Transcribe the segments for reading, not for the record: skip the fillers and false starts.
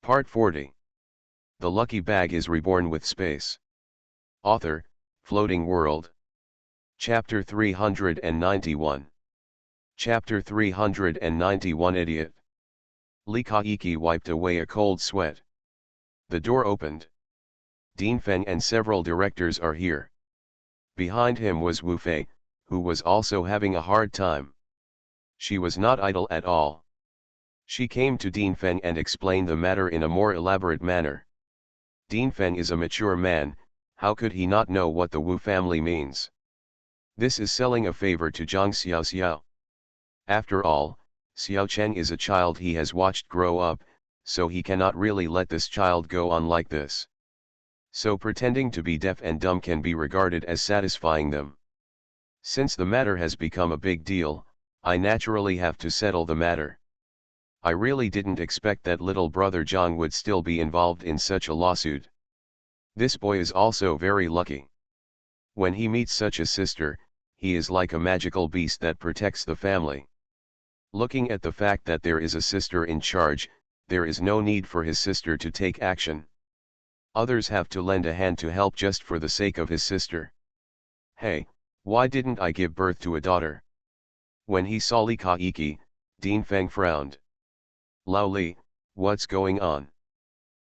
Part 40. The Lucky Bag is Reborn with Space. Author, Floating World. Chapter 391. Chapter 391 Idiot. Li Kaiki wiped away a cold sweat. The door opened. Dean Feng and several directors are here. Behind him was Wu Fei, who was also having a hard time. She was not idle at all. She came to Dean Feng and explained the matter in a more elaborate manner. Dean Feng is a mature man, how could he not know what the Wu family means? This is selling a favor to Zhang Xiao. After all, Xiao Cheng is a child he has watched grow up, so he cannot really let this child go on like this. So pretending to be deaf and dumb can be regarded as satisfying them. Since the matter has become a big deal, I naturally have to settle the matter. I really didn't expect that little brother Zhang would still be involved in such a lawsuit. This boy is also very lucky. When he meets such a sister, he is like a magical beast that protects the family. Looking at the fact that there is a sister in charge, there is no need for his sister to take action. Others have to lend a hand to help just for the sake of his sister. Hey, why didn't I give birth to a daughter? When he saw Li Kaiki, Dean Feng frowned. Lao Li, what's going on?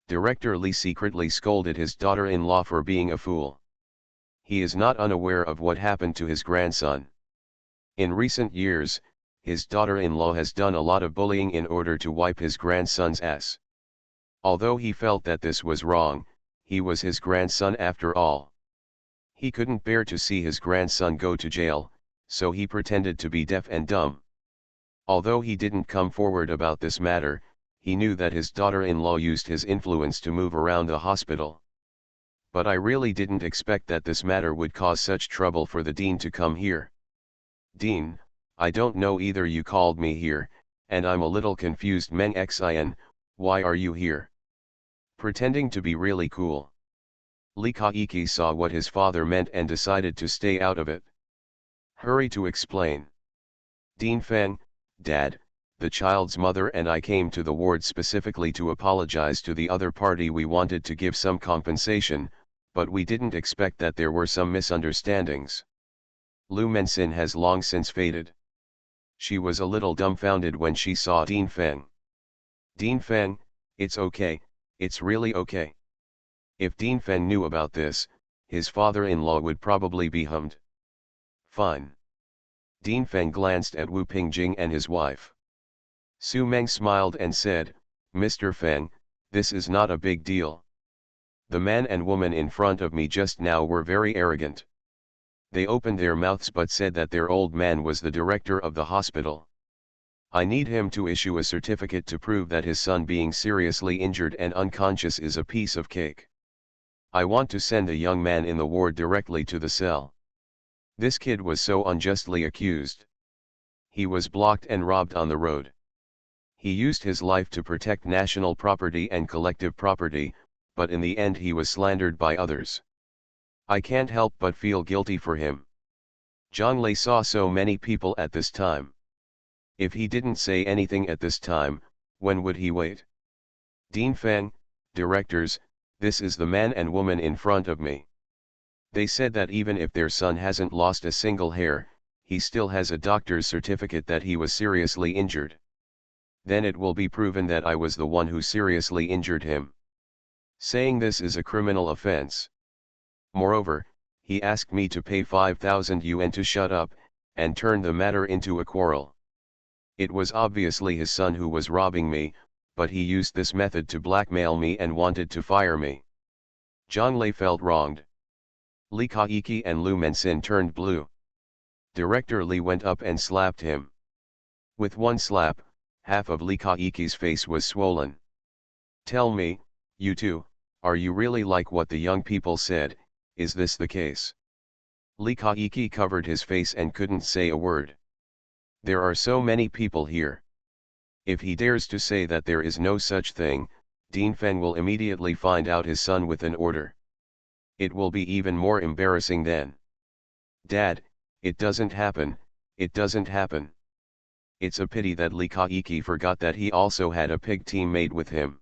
Director Li secretly scolded his daughter-in-law for being a fool. He is not unaware of what happened to his grandson. In recent years, his daughter-in-law has done a lot of bullying in order to wipe his grandson's ass. Although he felt that this was wrong, he was his grandson after all. He couldn't bear to see his grandson go to jail, so he pretended to be deaf and dumb. Although he didn't come forward about this matter, he knew that his daughter-in-law used his influence to move around the hospital. But I really didn't expect that this matter would cause such trouble for the dean to come here. Dean, I don't know either. You called me here, and I'm a little confused. Meng Xin, why are you here? Pretending to be really cool. Li Kaiki saw what his father meant and decided to stay out of it. Hurry to explain. Dean Feng, Dad, the child's mother and I came to the ward specifically to apologize to the other party. We wanted to give some compensation, but we didn't expect that there were some misunderstandings. Lu Menxin has long since faded. She was a little dumbfounded when she saw Dean Feng. Dean Feng, it's okay, it's really okay. If Dean Feng knew about this, his father-in-law would probably be hummed. Fine. Dean Feng glanced at Wu Pingjing and his wife. Su Meng smiled and said, Mr. Feng, this is not a big deal. The man and woman in front of me just now were very arrogant. They opened their mouths but said that their old man was the director of the hospital. I need him to issue a certificate to prove that his son being seriously injured and unconscious is a piece of cake. I want to send a young man in the ward directly to the cell. This kid was so unjustly accused. He was blocked and robbed on the road. He used his life to protect national property and collective property, but in the end he was slandered by others. I can't help but feel guilty for him. Zhang Lei saw so many people at this time. If he didn't say anything at this time, when would he wait? Dean Feng, directors, this is the man and woman in front of me. They said that even if their son hasn't lost a single hair, he still has a doctor's certificate that he was seriously injured. Then it will be proven that I was the one who seriously injured him. Saying this is a criminal offense. Moreover, he asked me to pay 5,000 yuan to shut up, and turn the matter into a quarrel. It was obviously his son who was robbing me, but he used this method to blackmail me and wanted to fire me. Zhang Lei felt wronged. Li Kaiki and Lu Menxin turned blue. Director Li went up and slapped him. With one slap, half of Li Kaiki's face was swollen. Tell me, you two, are you really like what the young people said? Is this the case? Li Kaiki covered his face and couldn't say a word. There are so many people here. If he dares to say that there is no such thing, Dean Feng will immediately find out his son with an order. It will be even more embarrassing then. Dad, it doesn't happen, it doesn't happen. It's a pity that Li Kaiki forgot that he also had a pig teammate with him.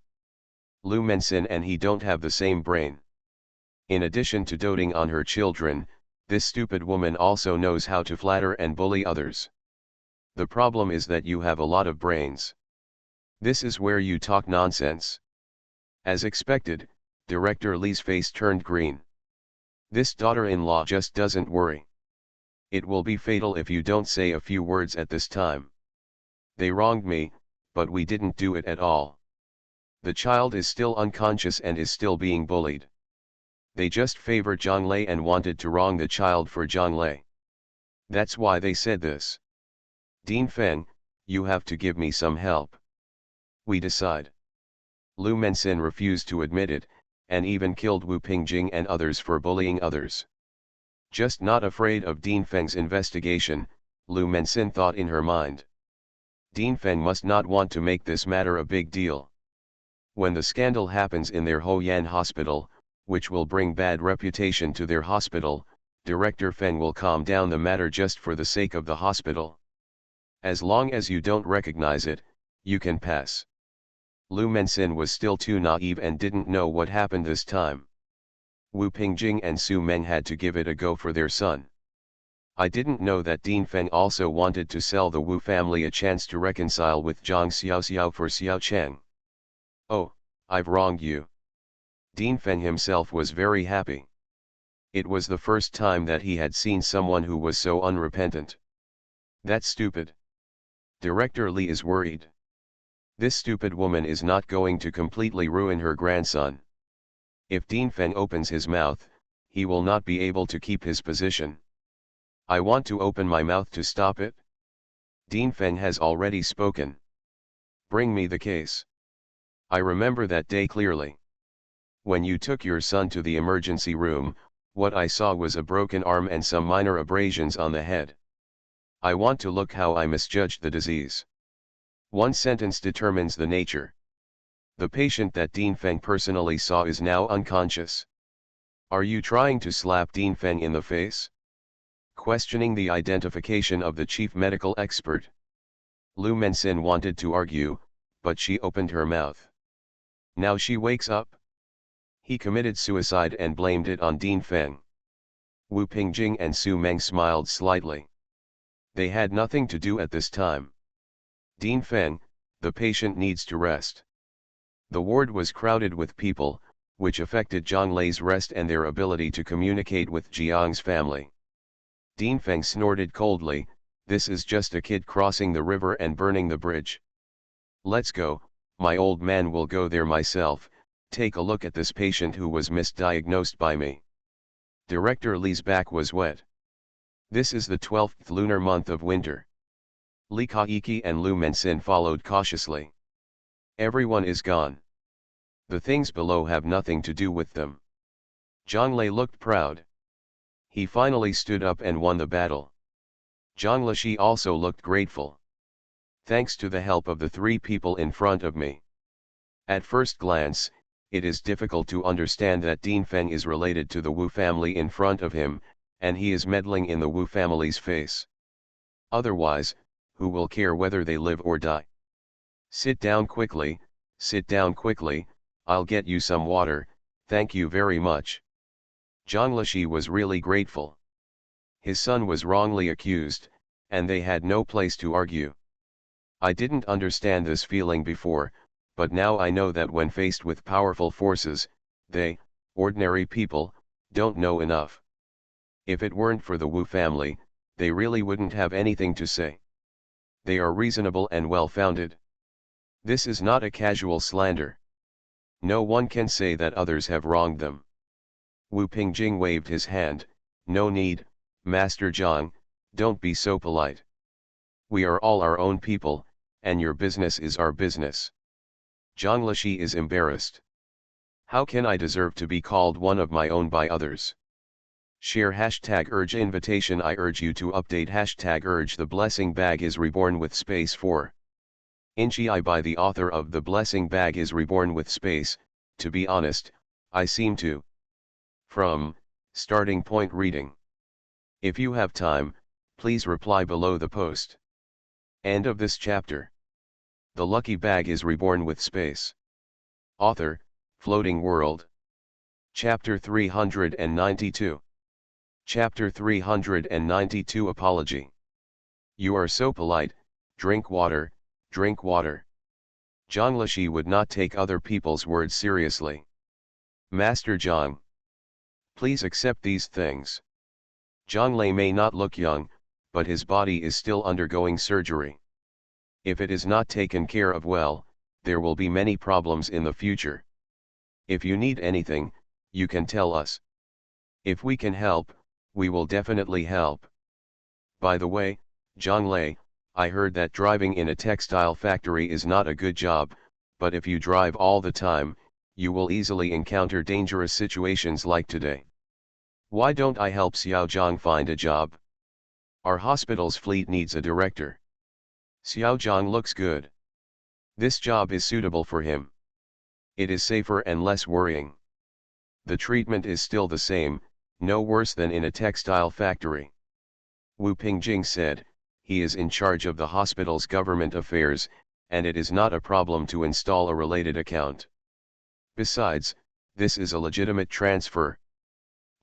Lu Mensin and he don't have the same brain. In addition to doting on her children, this stupid woman also knows how to flatter and bully others. The problem is that you have a lot of brains. This is where you talk nonsense. As expected, Director Lee's face turned green. This daughter-in-law just doesn't worry. It will be fatal if you don't say a few words at this time. They wronged me, but we didn't do it at all. The child is still unconscious and is still being bullied. They just favor Zhonglei and wanted to wrong the child for Zhonglei. That's why they said this. Dean Feng, you have to give me some help. We decide. Lu Mensin refused to admit it, and even killed Wu Pingjing and others for bullying others. Just not afraid of Dean Feng's investigation, Lu Mensin thought in her mind. Dean Feng must not want to make this matter a big deal. When the scandal happens in their Hoyan hospital, which will bring bad reputation to their hospital, Director Feng will calm down the matter just for the sake of the hospital. As long as you don't recognize it, you can pass. Lu Mensin was still too naive and didn't know what happened this time. Wu Pingjing and Su Meng had to give it a go for their son. I didn't know that Dean Feng also wanted to sell the Wu family a chance to reconcile with Zhang Xiaoxiao for Xiao Cheng. Oh, I've wronged you. Dean Feng himself was very happy. It was the first time that he had seen someone who was so unrepentant. That's stupid. Director Lee is worried. This stupid woman is not going to completely ruin her grandson. If Dean Feng opens his mouth, he will not be able to keep his position. I want to open my mouth to stop it. Dean Feng has already spoken. Bring me the case. I remember that day clearly. When you took your son to the emergency room, what I saw was a broken arm and some minor abrasions on the head. I want to look how I misjudged the disease. One sentence determines the nature. The patient that Dean Feng personally saw is now unconscious. Are you trying to slap Dean Feng in the face? Questioning the identification of the chief medical expert. Lu Mensin wanted to argue, but she opened her mouth. Now she wakes up. He committed suicide and blamed it on Dean Feng. Wu Pingjing and Su Meng smiled slightly. They had nothing to do at this time. Dean Feng, the patient needs to rest. The ward was crowded with people, which affected Zhonglei's rest and their ability to communicate with Jiang's family. Dean Feng snorted coldly, this is just a kid crossing the river and burning the bridge. Let's go, my old man will go there myself, take a look at this patient who was misdiagnosed by me. Director Li's back was wet. This is the 12th lunar month of winter. Li Kaiki and Lu Mensin followed cautiously. Everyone is gone. The things below have nothing to do with them. Zhonglei looked proud. He finally stood up and won the battle. Zhang Lishi also looked grateful. Thanks to the help of the three people in front of me. At first glance, it is difficult to understand that Dean Feng is related to the Wu family in front of him, and he is meddling in the Wu family's face. Otherwise, who will care whether they live or die? Sit down quickly, I'll get you some water, thank you very much. Zhang Lishi was really grateful. His son was wrongly accused, and they had no place to argue. I didn't understand this feeling before, but now I know that when faced with powerful forces, they, ordinary people, don't know enough. If it weren't for the Wu family, they really wouldn't have anything to say. They are reasonable and well-founded. This is not a casual slander. No one can say that others have wronged them. Wu Pingjing waved his hand, no need, Master Zhang, don't be so polite. We are all our own people, and your business is our business. Zhang Lishi is embarrassed. How can I deserve to be called one of my own by others? Share #urge invitation. I urge you to update #urge. The blessing bag is reborn with space 4. Inchi by the author of The Blessing Bag is Reborn with Space. To be honest, I seem to. From Starting Point Reading. If you have time, please reply below the post. End of this chapter. The Lucky Bag is Reborn with Space. Author, Floating World. Chapter 392. Chapter 392 Apology. You are so polite, drink water, drink water. Zhang would not take other people's words seriously. Master Zhang, please accept these things. Zhang Lei may not look young, but his body is still undergoing surgery. If it is not taken care of well, there will be many problems in the future. If you need anything, you can tell us. If we can help, we will definitely help. By the way, Zhang Lei, I heard that driving in a textile factory is not a good job, but if you drive all the time, you will easily encounter dangerous situations like today. Why don't I help Xiao Zhang find a job? Our hospital's fleet needs a director. Xiao Zhang looks good. This job is suitable for him. It is safer and less worrying. The treatment is still the same, no worse than in a textile factory. Wu Pingjing said, he is in charge of the hospital's government affairs, and it is not a problem to install a related account. Besides, this is a legitimate transfer.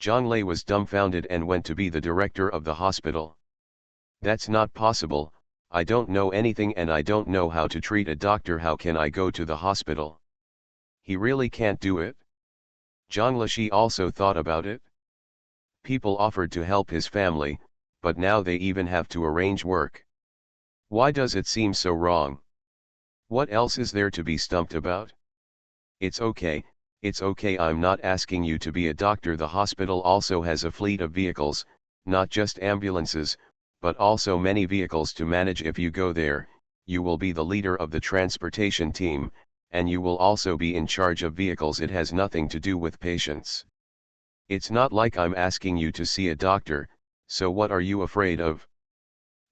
Zhang Lei was dumbfounded and went to be the director of the hospital. That's not possible, I don't know anything and I don't know how to treat a doctor. How can I go to the hospital? He really can't do it? Zhang Lishi also thought about it. People offered to help his family, but now they even have to arrange work. Why does it seem so wrong? What else is there to be stumped about? It's okay, I'm not asking you to be a doctor. The hospital also has a fleet of vehicles, not just ambulances, but also many vehicles to manage. If you go there, you will be the leader of the transportation team, and you will also be in charge of vehicles. It has nothing to do with patients. It's not like I'm asking you to see a doctor, so what are you afraid of?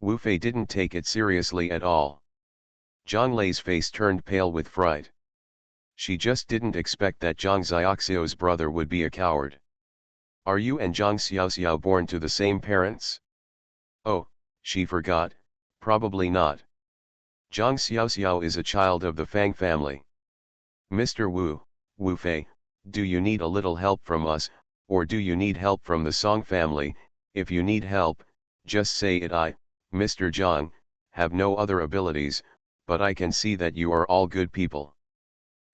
Wu Fei didn't take it seriously at all. Zhang Lei's face turned pale with fright. She just didn't expect that Zhang Xiaoxiao's brother would be a coward. Are you and Zhang Xiaoxiao born to the same parents? Oh, she forgot, probably not. Zhang Xiaoxiao is a child of the Fang family. Mr. Wu Fei, do you need a little help from us, or do you need help from the Song family? If you need help, just say it. I, Mr. Zhang, have no other abilities, but I can see that you are all good people.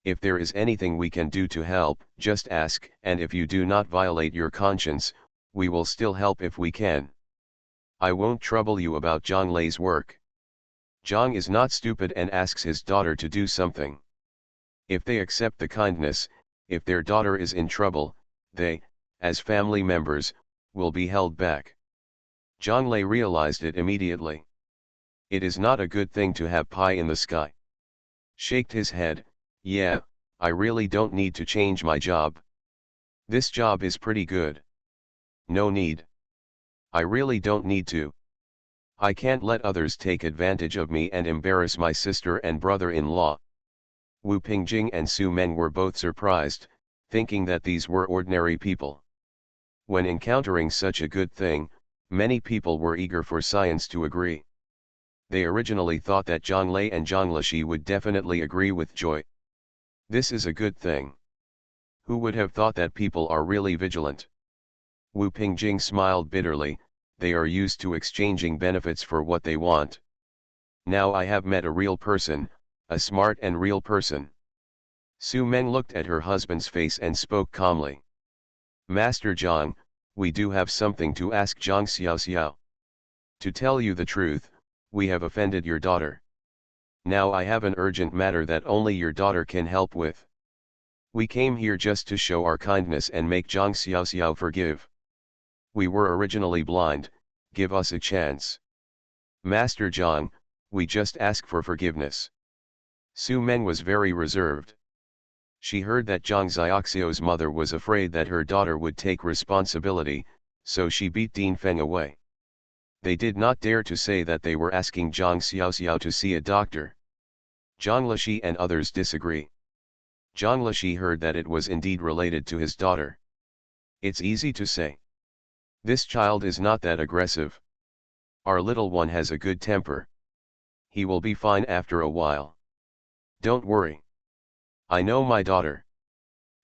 If there is anything we can do to help, just ask, and if you do not violate your conscience, we will still help if we can. I won't trouble you about Zhang Lei's work. Zhang is not stupid and asks his daughter to do something. If they accept the kindness, if their daughter is in trouble, they, as family members, will be held back. Zhang Lei realized it immediately. It is not a good thing to have pie in the sky. Shaked his head, yeah, I really don't need to change my job. This job is pretty good. No need. I really don't need to. I can't let others take advantage of me and embarrass my sister and brother-in-law. Wu Pingjing and Su Meng were both surprised, thinking that these were ordinary people. When encountering such a good thing, many people were eager for science to agree. They originally thought that Zhang Lei and Zhang Lishi would definitely agree with joy. This is a good thing. Who would have thought that people are really vigilant? Wu Pingjing smiled bitterly, they are used to exchanging benefits for what they want. Now I have met a real person, a smart and real person. Su Meng looked at her husband's face and spoke calmly. Master Zhang, we do have something to ask Zhang Xiaoxiao. To tell you the truth, we have offended your daughter. Now I have an urgent matter that only your daughter can help with. We came here just to show our kindness and make Zhang Xiaoxiao forgive. We were originally blind, give us a chance. Master Zhang, we just ask for forgiveness. Su Meng was very reserved. She heard that Zhang Xiaoxiao's mother was afraid that her daughter would take responsibility, so she beat Dean Feng away. They did not dare to say that they were asking Zhang Xiaoxiao to see a doctor. Zhang Lishi and others disagree. Zhang Lishi heard that it was indeed related to his daughter. It's easy to say. This child is not that aggressive. Our little one has a good temper. He will be fine after a while. Don't worry. I know my daughter.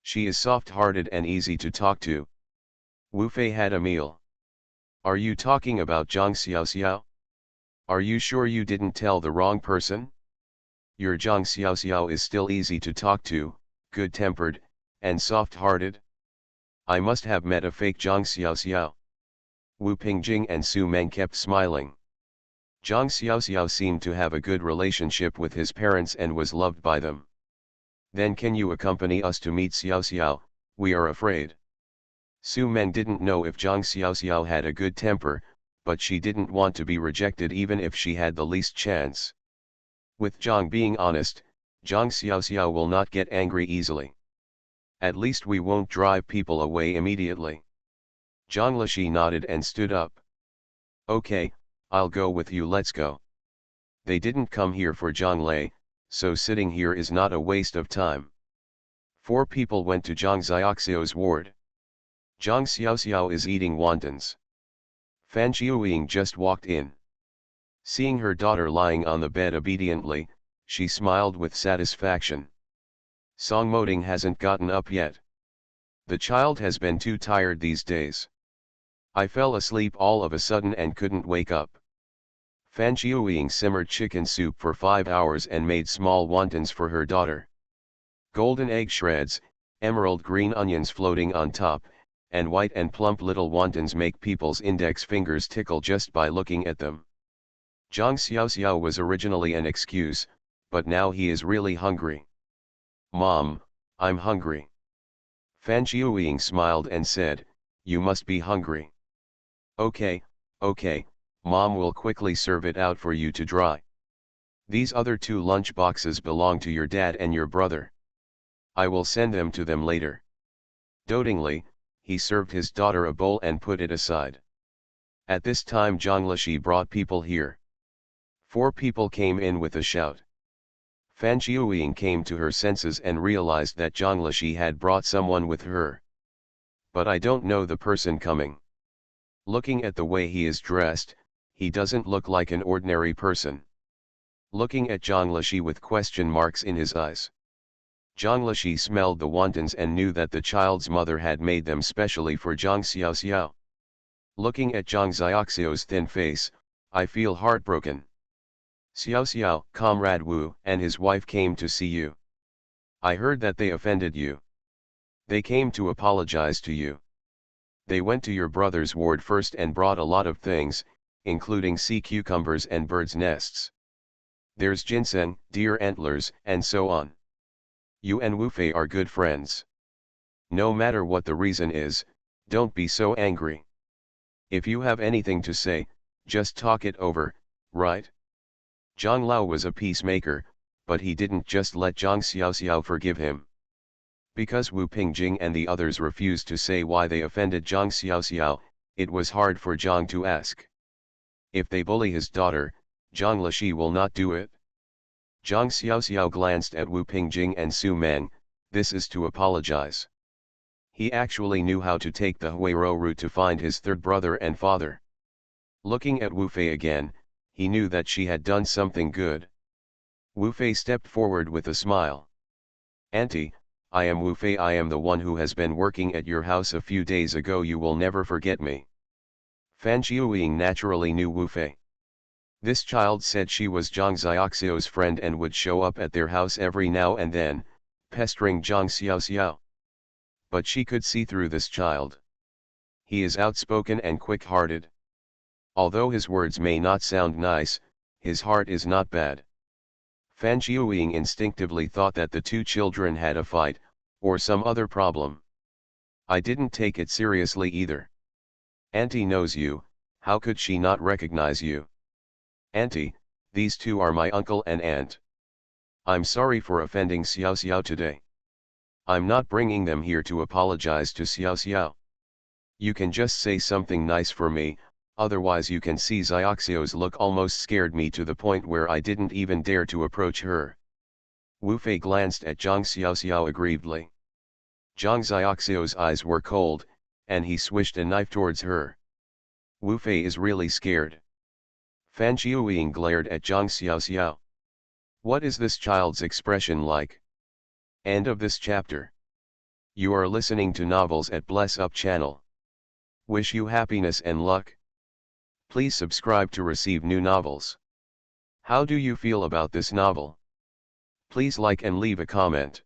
She is soft-hearted and easy to talk to. Wu Fei had a meal. Are you talking about Zhang Xiaoxiao? Are you sure you didn't tell the wrong person? Your Zhang Xiaoxiao is still easy to talk to, good-tempered, and soft-hearted? I must have met a fake Zhang Xiaoxiao. Wu Pingjing and Su Meng kept smiling. Zhang Xiaoxiao seemed to have a good relationship with his parents and was loved by them. Then can you accompany us to meet Xiaoxiao, we are afraid. Su Meng didn't know if Zhang Xiaoxiao had a good temper, but she didn't want to be rejected even if she had the least chance. With Zhang being honest, Zhang Xiaoxiao will not get angry easily. At least we won't drive people away immediately. Zhang Lishi nodded and stood up. Okay, I'll go with you, let's go. They didn't come here for Zhang Lei, so sitting here is not a waste of time. 4 people went to Zhang Xiaoxiao's ward. Zhang Xiaoxiao is eating wontons. Fan Qiuying just walked in. Seeing her daughter lying on the bed obediently, she smiled with satisfaction. Song Moding hasn't gotten up yet. The child has been too tired these days. I fell asleep all of a sudden and couldn't wake up. Fan Qiuying simmered chicken soup for 5 hours and made small wontons for her daughter. Golden egg shreds, emerald green onions floating on top, and white and plump little wontons make people's index fingers tickle just by looking at them. Zhang Xiaoxiao was originally an excuse, but now he is really hungry. Mom, I'm hungry. Fan Qiuying smiled and said, you must be hungry. Okay, Mom will quickly serve it out for you to dry. These other 2 lunch boxes belong to your dad and your brother. I will send them to them later. Dotingly, he served his daughter a bowl and put it aside. At this time Zhang Lishi brought people here. 4 people came in with a shout. Fan Qiuying came to her senses and realized that Zhang Lishi had brought someone with her. But I don't know the person coming. Looking at the way he is dressed, he doesn't look like an ordinary person. Looking at Zhang Lishi with question marks in his eyes. Zhang Lishi smelled the wontons and knew that the child's mother had made them specially for Zhang Xiaoxiao. Looking at Zhang Xiaoxiao's thin face, I feel heartbroken. Xiaoxiao, Comrade Wu and his wife came to see you. I heard that they offended you. They came to apologize to you. They went to your brother's ward first and brought a lot of things, including sea cucumbers and birds' nests. There's ginseng, deer antlers, and so on. You and Wu Fei are good friends. No matter what the reason is, don't be so angry. If you have anything to say, just talk it over, right? Zhang Lao was a peacemaker, but he didn't just let Zhang Xiaoxiao forgive him. Because Wu Pingjing and the others refused to say why they offended Zhang Xiaoxiao, it was hard for Zhang to ask. If they bully his daughter, Zhang Lishi will not do it. Zhang Xiaoxiao glanced at Wu Pingjing and Su Meng, this is to apologize. He actually knew how to take the Huiro route to find his 3rd brother and father. Looking at Wu Fei again, he knew that she had done something good. Wu Fei stepped forward with a smile. Auntie, I am Wu Fei, I am the one who has been working at your house a few days ago, you will never forget me. Fan Qiuying naturally knew Wu Fei. This child said she was Zhang Xiaoxiao's friend and would show up at their house every now and then, pestering Zhang Xiaoxiao. But she could see through this child. He is outspoken and quick-hearted. Although his words may not sound nice, his heart is not bad. Fan Qiuying instinctively thought that the 2 children had a fight, or some other problem. I didn't take it seriously either. Auntie knows you, how could she not recognize you? Auntie, these 2 are my uncle and aunt. I'm sorry for offending Xiaoxiao today. I'm not bringing them here to apologize to Xiaoxiao. You can just say something nice for me, otherwise you can see Xiaoxiao's look almost scared me to the point where I didn't even dare to approach her. Wu Fei glanced at Zhang Xiaoxiao aggrievedly. Zhang Xiaoxiao's eyes were cold, and he swished a knife towards her. Wu Fei is really scared. Fan Qiuying glared at Zhang Xiaoxiao. What is this child's expression like? End of this chapter. You are listening to Novels at Bless Up channel. Wish you happiness and luck. Please subscribe to receive new novels. How do you feel about this novel? Please like and leave a comment.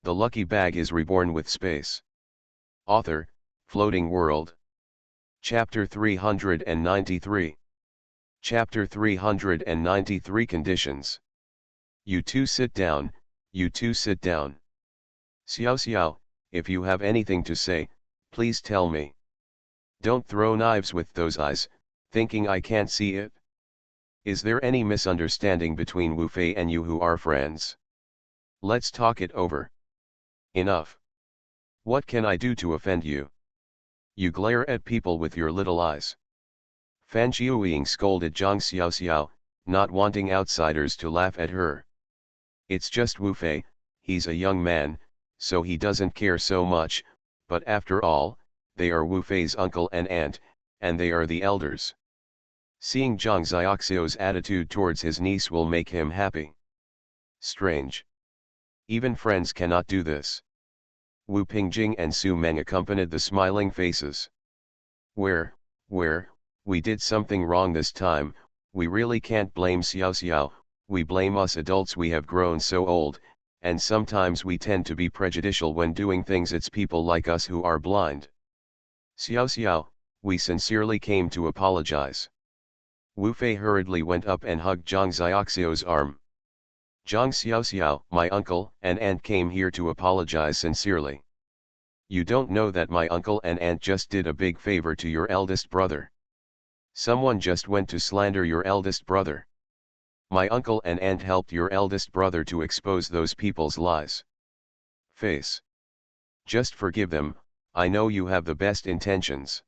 The Lucky Bag is Reborn with Space. Author, Floating World. Chapter 393. Chapter 393 Conditions. You two sit down, you two sit down. Xiao Xiao, if you have anything to say, please tell me. Don't throw knives with those eyes, thinking I can't see it. Is there any misunderstanding between Wu Fei and you who are friends? Let's talk it over. Enough. What can I do to offend you? You glare at people with your little eyes. Fan Qiuying scolded Zhang Xiaoxiao, not wanting outsiders to laugh at her. It's just Wu Fei, he's a young man, so he doesn't care so much, but after all, they are Wu Fei's uncle and aunt, and they are the elders. Seeing Zhang Xiaoxiao's attitude towards his niece will make him happy. Strange. Even friends cannot do this. Wu Pingjing and Su Meng accompanied the smiling faces. Where, we did something wrong this time, we really can't blame Xiao Xiao, we blame us adults, we have grown so old, and sometimes we tend to be prejudicial when doing things, it's people like us who are blind. Xiao Xiao, we sincerely came to apologize. Wu Fei hurriedly went up and hugged Zhang Xiaoxiao's arm. Zhang Xiaoxiao, my uncle and aunt came here to apologize sincerely. You don't know that my uncle and aunt just did a big favor to your eldest brother. Someone just went to slander your eldest brother. My uncle and aunt helped your eldest brother to expose those people's lies. Face. Just forgive them, I know you have the best intentions.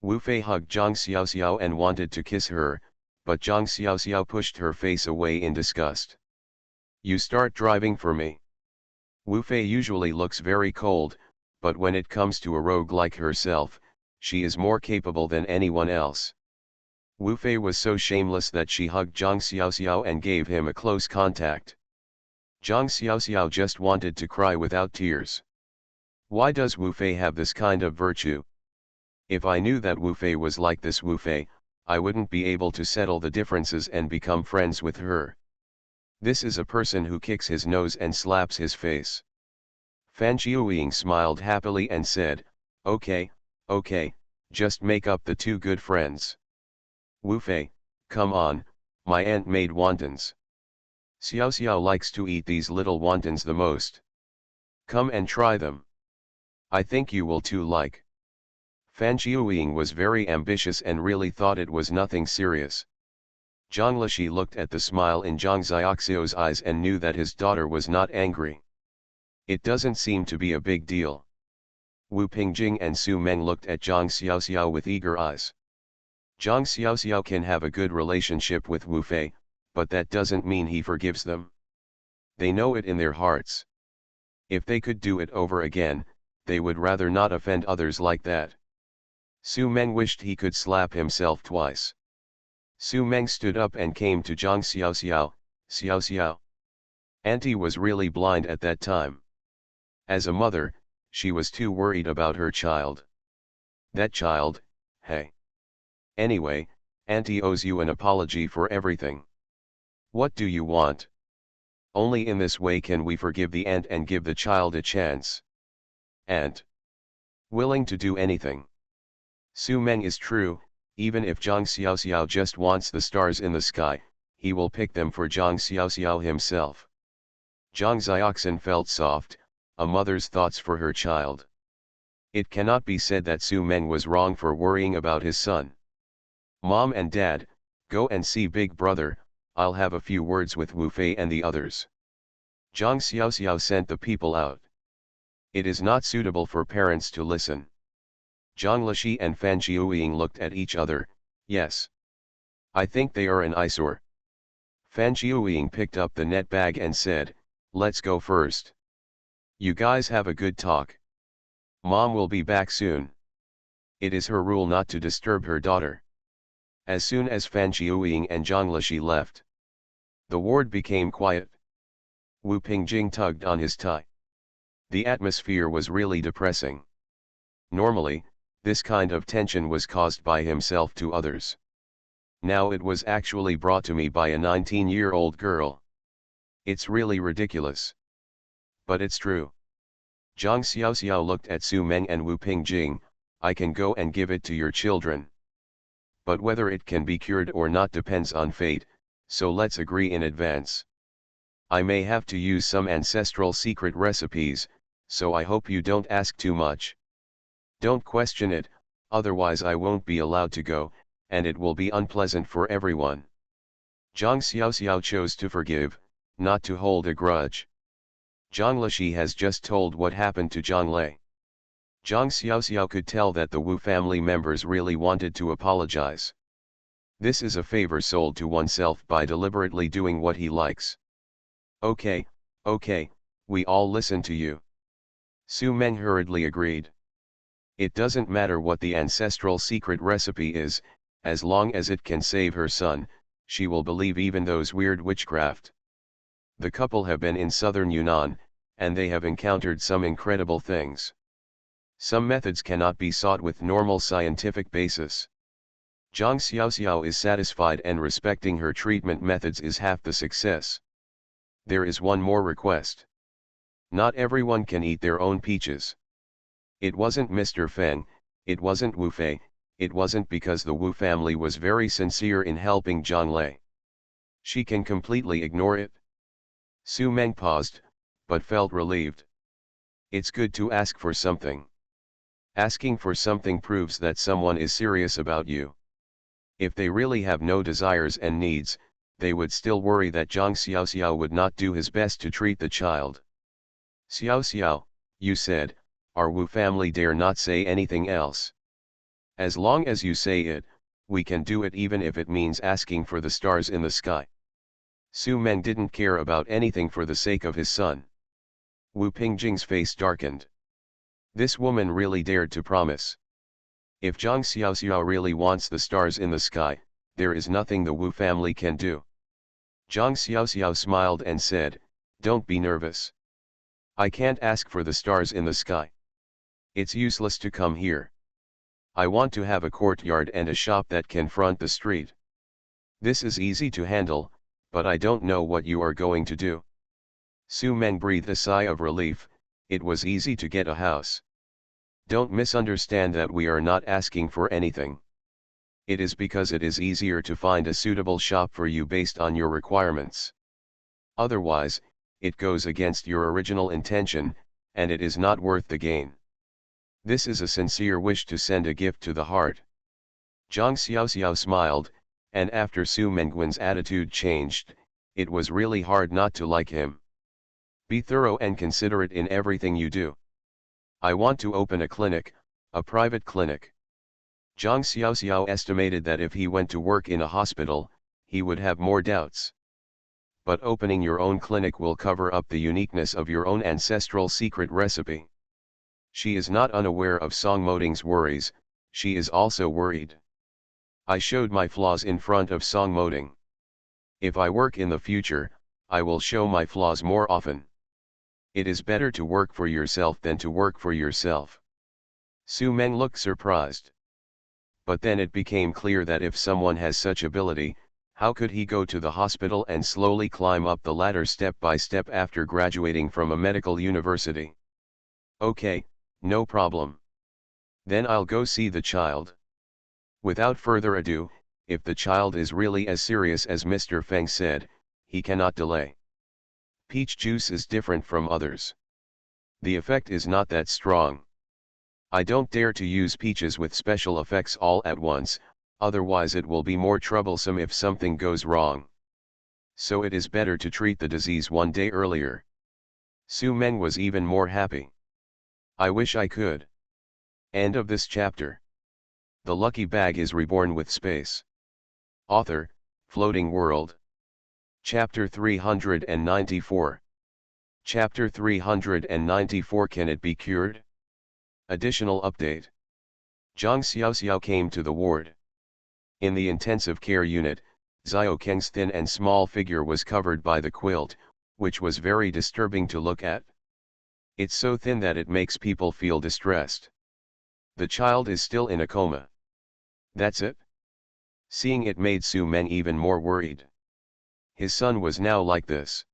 Wu Fei hugged Zhang Xiaoxiao and wanted to kiss her, but Zhang Xiaoxiao pushed her face away in disgust. You start driving for me. Wu Fei usually looks very cold, but when it comes to a rogue like herself, she is more capable than anyone else. Wu Fei was so shameless that she hugged Zhang Xiaoxiao and gave him a close contact. Zhang Xiaoxiao just wanted to cry without tears. Why does Wu Fei have this kind of virtue? If I knew that Wu Fei was like this Wu Fei, I wouldn't be able to settle the differences and become friends with her. This is a person who kicks his nose and slaps his face. Fan Qiuying smiled happily and said, okay, just make up the two good friends. Wu Fei, come on, my aunt made wontons. Xiao Xiao likes to eat these little wontons the most. Come and try them. I think you will too like. Fan Qiuying was very ambitious and really thought it was nothing serious. Zhang Lishi looked at the smile in Zhang Xiaoxiao's eyes and knew that his daughter was not angry. It doesn't seem to be a big deal. Wu Pingjing and Su Meng looked at Zhang Xiaoxiao with eager eyes. Zhang Xiaoxiao can have a good relationship with Wu Fei, but that doesn't mean he forgives them. They know it in their hearts. If they could do it over again, they would rather not offend others like that. Su Meng wished he could slap himself twice. Su Meng stood up and came to Zhang Xiaoxiao, Xiao Xiao. Auntie was really blind at that time. As a mother, she was too worried about her child. That child, hey. Anyway, Auntie owes you an apology for everything. What do you want? Only in this way can we forgive the aunt and give the child a chance. Aunt. Willing to do anything. Su Meng is true, even if Zhang Xiaoxiao just wants the stars in the sky, he will pick them for Zhang Xiaoxiao himself. Zhang Xiaoxian felt soft, a mother's thoughts for her child. It cannot be said that Su Meng was wrong for worrying about his son. Mom and Dad, go and see Big Brother, I'll have a few words with Wu Fei and the others. Zhang Xiaoxiao sent the people out. It is not suitable for parents to listen. Zhang Lishi and Fan Qiuying looked at each other, yes. I think they are an eyesore. Fan Qiuying picked up the net bag and said, let's go first. You guys have a good talk. Mom will be back soon. It is her rule not to disturb her daughter. As soon as Fan Qiuying and Zhang Lishi left, the ward became quiet. Wu Pingjing tugged on his tie. The atmosphere was really depressing. Normally, this kind of tension was caused by himself to others. Now it was actually brought to me by a 19-year-old girl. It's really ridiculous. But it's true. Zhang Xiaoxiao looked at Su Meng and Wu Pingjing. I can go and give it to your children. But whether it can be cured or not depends on fate, so let's agree in advance. I may have to use some ancestral secret recipes, so I hope you don't ask too much. Don't question it, otherwise I won't be allowed to go, and it will be unpleasant for everyone. Zhang Xiaoxiao chose to forgive, not to hold a grudge. Zhang Lishi has just told what happened to Zhang Lei. Zhang Xiaoxiao could tell that the Wu family members really wanted to apologize. This is a favor sold to oneself by deliberately doing what he likes. Okay, we all listen to you. Su Meng hurriedly agreed. It doesn't matter what the ancestral secret recipe is, as long as it can save her son, she will believe even those weird witchcraft. The couple have been in southern Yunnan, and they have encountered some incredible things. Some methods cannot be sought with normal scientific basis. Zhang Xiaoxiao is satisfied, and respecting her treatment methods is half the success. There is one more request. Not everyone can eat their own peaches. It wasn't Mr. Feng, it wasn't Wu Fei, it wasn't because the Wu family was very sincere in helping Zhang Lei. She can completely ignore it. Su Meng paused, but felt relieved. It's good to ask for something. Asking for something proves that someone is serious about you. If they really have no desires and needs, they would still worry that Zhang Xiaoxiao would not do his best to treat the child. Xiaoxiao, you said, our Wu family dare not say anything else. As long as you say it, we can do it even if it means asking for the stars in the sky. Su Meng didn't care about anything for the sake of his son. Wu Pingjing's face darkened. This woman really dared to promise. If Zhang Xiaoxiao really wants the stars in the sky, there is nothing the Wu family can do. Zhang Xiaoxiao smiled and said, don't be nervous. I can't ask for the stars in the sky. It's useless to come here. I want to have a courtyard and a shop that can front the street. This is easy to handle, but I don't know what you are going to do. Su Meng breathed a sigh of relief. It was easy to get a house. Don't misunderstand that we are not asking for anything. It is because it is easier to find a suitable shop for you based on your requirements. Otherwise, it goes against your original intention, and it is not worth the gain. This is a sincere wish to send a gift to the heart. Zhang Xiaoxiao smiled, and after Su Mengguan's attitude changed, it was really hard not to like him. Be thorough and considerate in everything you do. I want to open a clinic, a private clinic. Zhang Xiaoxiao estimated that if he went to work in a hospital, he would have more doubts. But opening your own clinic will cover up the uniqueness of your own ancestral secret recipe. She is not unaware of Song Moding's worries, she is also worried. I showed my flaws in front of Song Moding. If I work in the future, I will show my flaws more often. It is better to work for yourself than to work for yourself. Su Meng looked surprised. But then it became clear that if someone has such ability, how could he go to the hospital and slowly climb up the ladder step by step after graduating from a medical university? Okay, no problem. Then I'll go see the child. Without further ado, if the child is really as serious as Mr. Feng said, he cannot delay. Peach juice is different from others. The effect is not that strong. I don't dare to use peaches with special effects all at once, otherwise it will be more troublesome if something goes wrong. So it is better to treat the disease one day earlier. Su Meng was even more happy. I wish I could. End of this chapter. The lucky bag is reborn with space. Author, Floating World. Chapter 394. Chapter 394. Can it be cured? Additional update. Zhang Xiaoxiao came to the ward. In the intensive care unit, Xiao Keng's thin and small figure was covered by the quilt, which was very disturbing to look at. It's so thin that it makes people feel distressed. The child is still in a coma. That's it? Seeing it made Su Meng even more worried. His son was now like this.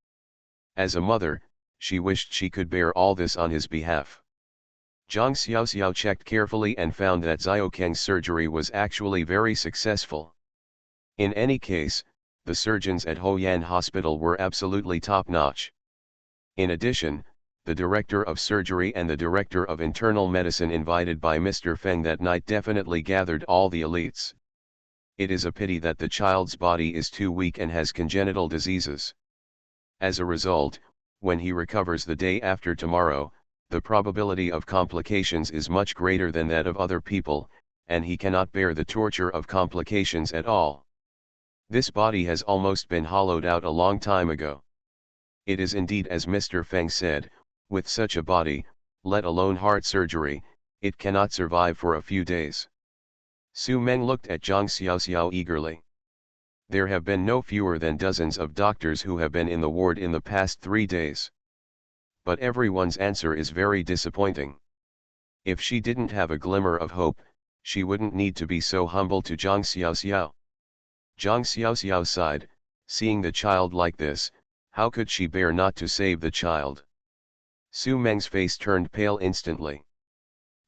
As a mother, she wished she could bear all this on his behalf. Zhang Xiaoxiao checked carefully and found that Xiaokeng's surgery was actually very successful. In any case, the surgeons at Hoyan Hospital were absolutely top-notch. In addition, the director of surgery and the director of internal medicine invited by Mr. Feng that night definitely gathered all the elites. It is a pity that the child's body is too weak and has congenital diseases. As a result, when he recovers the day after tomorrow, the probability of complications is much greater than that of other people, and he cannot bear the torture of complications at all. This body has almost been hollowed out a long time ago. It is indeed as Mr. Feng said, with such a body, let alone heart surgery, it cannot survive for a few days. Su Meng looked at Zhang Xiaoxiao eagerly. There have been no fewer than dozens of doctors who have been in the ward in the past 3 days. But everyone's answer is very disappointing. If she didn't have a glimmer of hope, she wouldn't need to be so humble to Zhang Xiaoxiao. Zhang Xiaoxiao sighed, seeing the child like this, how could she bear not to save the child? Su Meng's face turned pale instantly.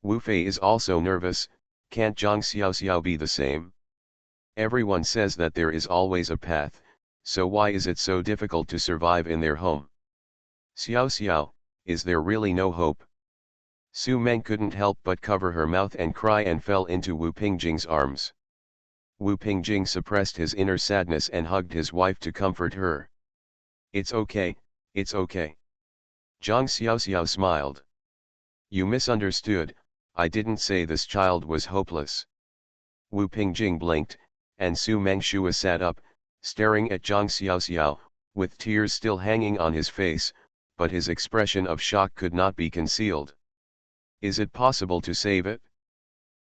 Wu Fei is also nervous, can't Zhang Xiaoxiao be the same? Everyone says that there is always a path, so why is it so difficult to survive in their home? Xiaoxiao, is there really no hope? Su Meng couldn't help but cover her mouth and cry and fell into Wu Pingjing's arms. Wu Pingjing suppressed his inner sadness and hugged his wife to comfort her. It's okay, it's okay. Zhang Xiaoxiao smiled. You misunderstood, I didn't say this child was hopeless. Wu Pingjing blinked, and Su Mengshua sat up, staring at Zhang Xiaoxiao, with tears still hanging on his face, but his expression of shock could not be concealed. Is it possible to save it?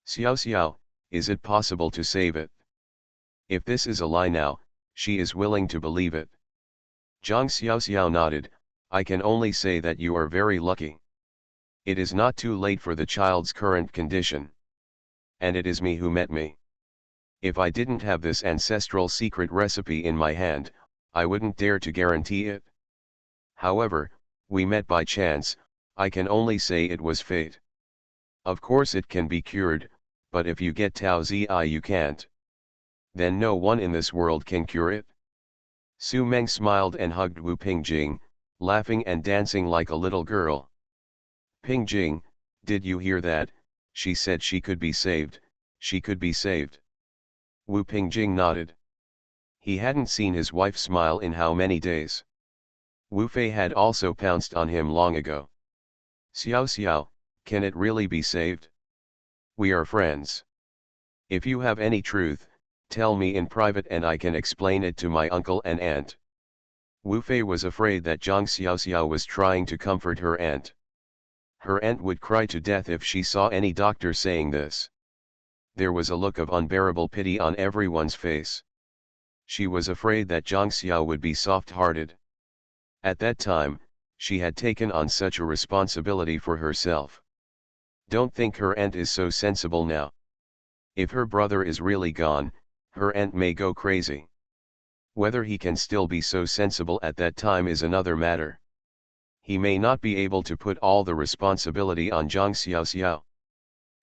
Xiaoxiao, is it possible to save it? If this is a lie now, she is willing to believe it. Zhang Xiaoxiao nodded, I can only say that you are very lucky. It is not too late for the child's current condition. And it is me who met me. If I didn't have this ancestral secret recipe in my hand, I wouldn't dare to guarantee it. However, we met by chance, I can only say it was fate. Of course it can be cured, but if you get Tao Zi you can't. Then no one in this world can cure it. Su Meng smiled and hugged Wu Pingjing, laughing and dancing like a little girl. Pingjing, did you hear that? She said she could be saved, she could be saved. Wu Pingjing nodded. He hadn't seen his wife smile in how many days. Wu Fei had also pounced on him long ago. Xiaoxiao, can it really be saved? We are friends. If you have any truth, tell me in private and I can explain it to my uncle and aunt. Wu Fei was afraid that Zhang Xiaoxiao was trying to comfort her aunt. Her aunt would cry to death if she saw any doctor saying this. There was a look of unbearable pity on everyone's face. She was afraid that Zhang Xiao would be soft-hearted. At that time, she had taken on such a responsibility for herself. Don't think her aunt is so sensible now. If her brother is really gone, her aunt may go crazy. Whether he can still be so sensible at that time is another matter. He may not be able to put all the responsibility on Zhang Xiaoxiao.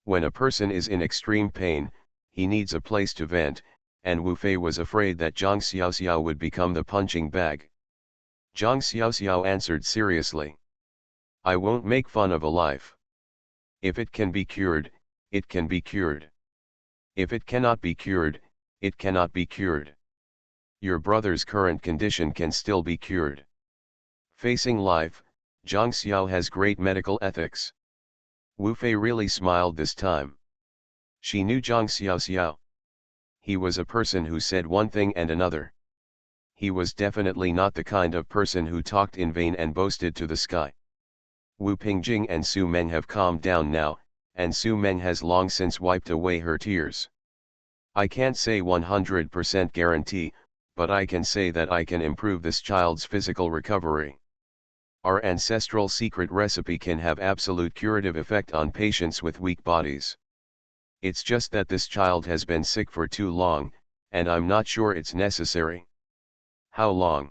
When a person is in extreme pain, he needs a place to vent, and Wu Fei was afraid that Zhang Xiaoxiao would become the punching bag. Zhang Xiaoxiao answered seriously. I won't make fun of a life. If it can be cured, it can be cured. If it cannot be cured, it cannot be cured. Your brother's current condition can still be cured. Facing life, Zhang Xiao has great medical ethics. Wu Fei really smiled this time. She knew Zhang Xiaoxiao. He was a person who said one thing and another. He was definitely not the kind of person who talked in vain and boasted to the sky. Wu Pingjing and Su Meng have calmed down now, and Su Meng has long since wiped away her tears. I can't say 100% guarantee, but I can say that I can improve this child's physical recovery. Our ancestral secret recipe can have absolute curative effect on patients with weak bodies. It's just that this child has been sick for too long, and I'm not sure it's necessary. How long?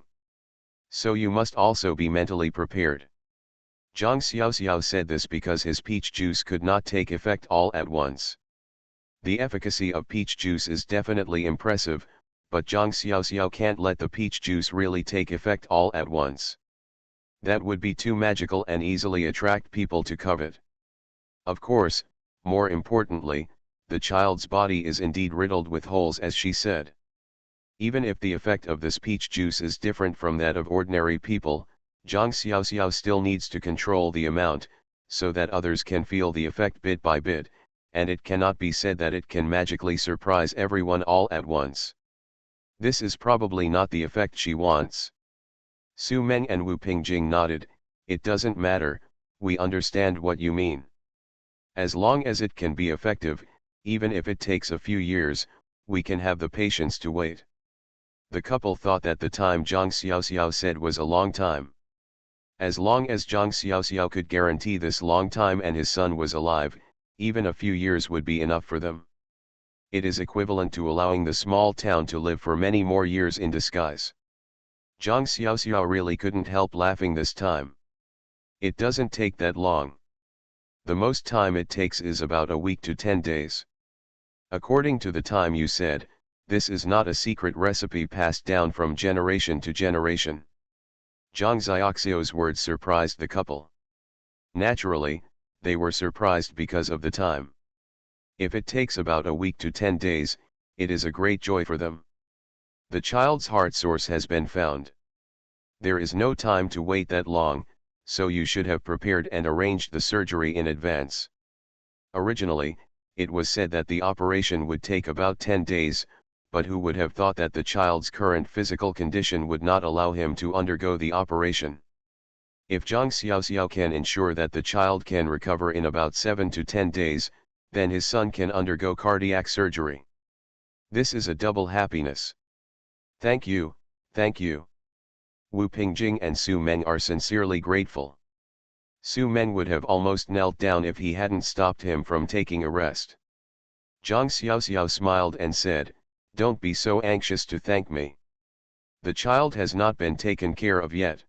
So you must also be mentally prepared. Zhang Xiaoxiao said this because his peach juice could not take effect all at once. The efficacy of peach juice is definitely impressive, but Zhang Xiaoxiao can't let the peach juice really take effect all at once. That would be too magical and easily attract people to covet. Of course, more importantly, the child's body is indeed riddled with holes, as she said. Even if the effect of this peach juice is different from that of ordinary people, Zhang Xiaoxiao still needs to control the amount, so that others can feel the effect bit by bit, and it cannot be said that it can magically surprise everyone all at once. This is probably not the effect she wants. Su Meng and Wu Pingjing nodded. It doesn't matter, we understand what you mean. As long as it can be effective, even if it takes a few years, we can have the patience to wait. The couple thought that the time Zhang Xiaoxiao said was a long time. As long as Zhang Xiaoxiao could guarantee this long time and his son was alive, even a few years would be enough for them. It is equivalent to allowing the small town to live for many more years in disguise. Zhang Xiaoxiao really couldn't help laughing this time. It doesn't take that long. The most time it takes is about a week to 10 days. According to the time you said, this is not a secret recipe passed down from generation to generation. Zhang Xiaoxiao's words surprised the couple. Naturally, they were surprised because of the time. If it takes about a week to 10 days, it is a great joy for them. The child's heart source has been found. There is no time to wait that long, so you should have prepared and arranged the surgery in advance. Originally, it was said that the operation would take about 10 days, but who would have thought that the child's current physical condition would not allow him to undergo the operation? If Zhang Xiaoxiao can ensure that the child can recover in about 7 to 10 days, then his son can undergo cardiac surgery. This is a double happiness. Thank you, thank you. Wu Pingjing and Su Meng are sincerely grateful. Su Meng would have almost knelt down if he hadn't stopped him from taking a rest. Zhang Xiaoxiao smiled and said, "Don't be so anxious to thank me. The child has not been taken care of yet.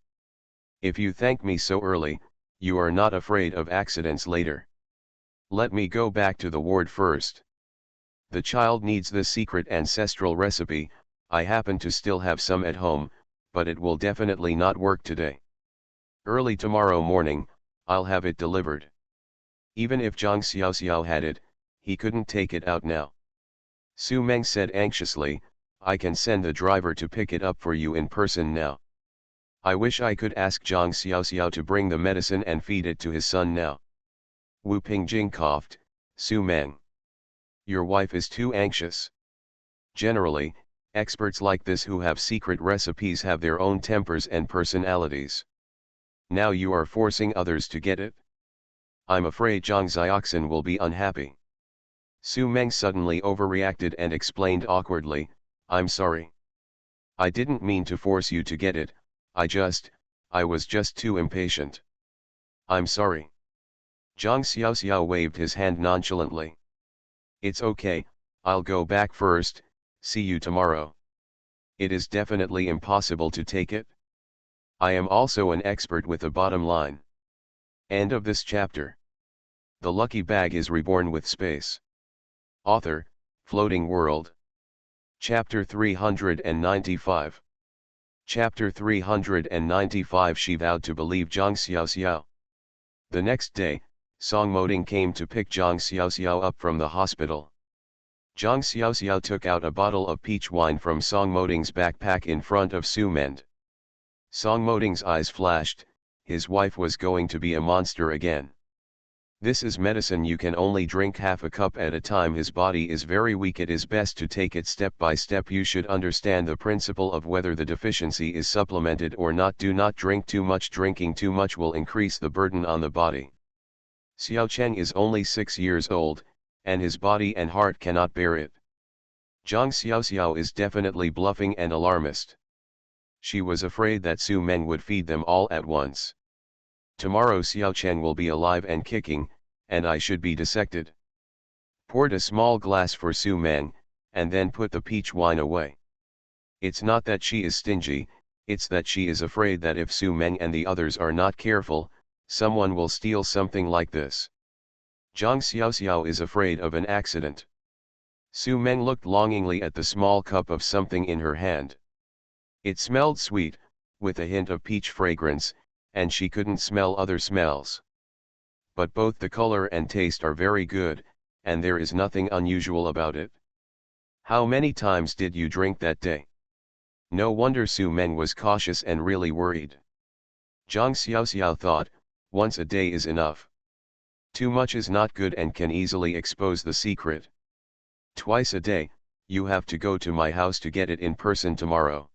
If you thank me so early, you are not afraid of accidents later. Let me go back to the ward first. The child needs the secret ancestral recipe. I happen to still have some at home, but it will definitely not work today. Early tomorrow morning, I'll have it delivered." Even if Zhang Xiaoxiao had it, he couldn't take it out now. Su Meng said anxiously, "I can send the driver to pick it up for you in person now. I wish I could ask Zhang Xiaoxiao to bring the medicine and feed it to his son now." Wu Pingjing coughed. "Su Meng, your wife is too anxious. Generally, experts like this who have secret recipes have their own tempers and personalities. Now you are forcing others to get it? I'm afraid Zhang Xiaoxian will be unhappy." Su Meng suddenly overreacted and explained awkwardly, "I'm sorry. I didn't mean to force you to get it, I was just too impatient. I'm sorry." Zhang Xiaoxiao waved his hand nonchalantly. "It's okay, I'll go back first, see you tomorrow. It is definitely impossible to take it. I am also an expert with a bottom line." End of this chapter. The lucky bag is reborn with space. Author, Floating World. Chapter 395. Chapter 395. She vowed to believe Zhang Xiaoxiao. The next day, Song Moding came to pick Zhang Xiaoxiao up from the hospital. Zhang Xiaoxiao took out a bottle of peach wine from Song Moding's backpack in front of Su Meng. Song Moding's eyes flashed. His wife was going to be a monster again. "This is medicine, you can only drink half a cup at a time. His body is very weak, it is best to take it step by step. You should understand the principle of whether the deficiency is supplemented or not. Do not drink too much. Drinking too much will increase the burden on the body. Xiao Cheng is only 6 years old, and his body and heart cannot bear it." Zhang Xiaoxiao is definitely bluffing and alarmist. She was afraid that Su Meng would feed them all at once. Tomorrow Xiao Chang will be alive and kicking, and I should be dissected. Poured a small glass for Su Meng, and then put the peach wine away. It's not that she is stingy, it's that she is afraid that if Su Meng and the others are not careful, someone will steal something like this. Zhang Xiaoxiao is afraid of an accident. Su Meng looked longingly at the small cup of something in her hand. It smelled sweet, with a hint of peach fragrance, and she couldn't smell other smells. But both the color and taste are very good, and there is nothing unusual about it. How many times did you drink that day? No wonder Su Meng was cautious and really worried. Zhang Xiaoxiao thought, once a day is enough. Too much is not good and can easily expose the secret. Twice a day, you have to go to my house to get it in person tomorrow.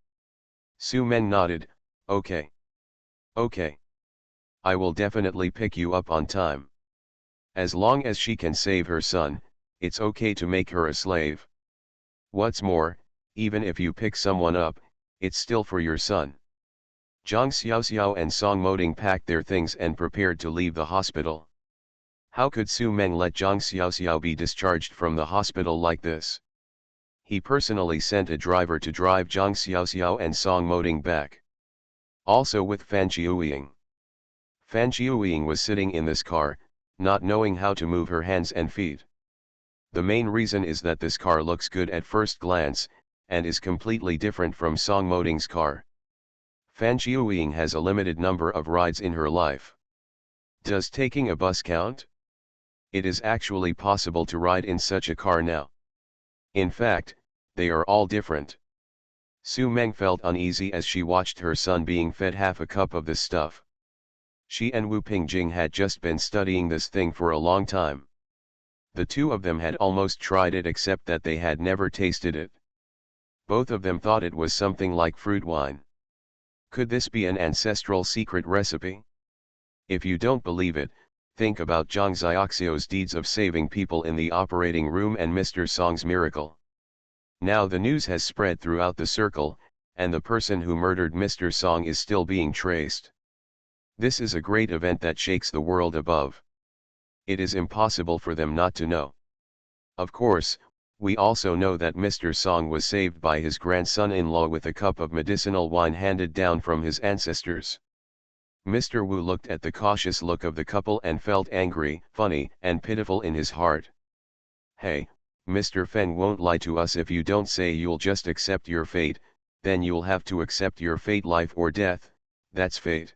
Su Meng nodded, okay. Okay. I will definitely pick you up on time. As long as she can save her son, it's okay to make her a slave. What's more, even if you pick someone up, it's still for your son. Zhang Xiaoxiao and Song Moding packed their things and prepared to leave the hospital. How could Su Meng let Zhang Xiaoxiao be discharged from the hospital like this? He personally sent a driver to drive Zhang Xiaoxiao and Song Moding back. Also with Fan Qiuying. Fan Qiuying was sitting in this car, not knowing how to move her hands and feet. The main reason is that this car looks good at first glance, and is completely different from Song Moding's car. Fan Qiuying has a limited number of rides in her life. Does taking a bus count? It is actually possible to ride in such a car now. In fact, they are all different. Su Meng felt uneasy as she watched her son being fed half a cup of this stuff. She and Wu Pingjing had just been studying this thing for a long time. The two of them had almost tried it except that they had never tasted it. Both of them thought it was something like fruit wine. Could this be an ancestral secret recipe? If you don't believe it, think about Zhang Xiaoxiao's deeds of saving people in the operating room and Mr. Song's miracle. Now the news has spread throughout the circle, and the person who murdered Mr. Song is still being traced. This is a great event that shakes the world above. It is impossible for them not to know. Of course, we also know that Mr. Song was saved by his grandson-in-law with a cup of medicinal wine handed down from his ancestors. Mr. Wu looked at the cautious look of the couple and felt angry, funny, and pitiful in his heart. Hey, Mr. Feng won't lie to us if you don't say you'll just accept your fate, then you'll have to accept your fate, life or death, that's fate.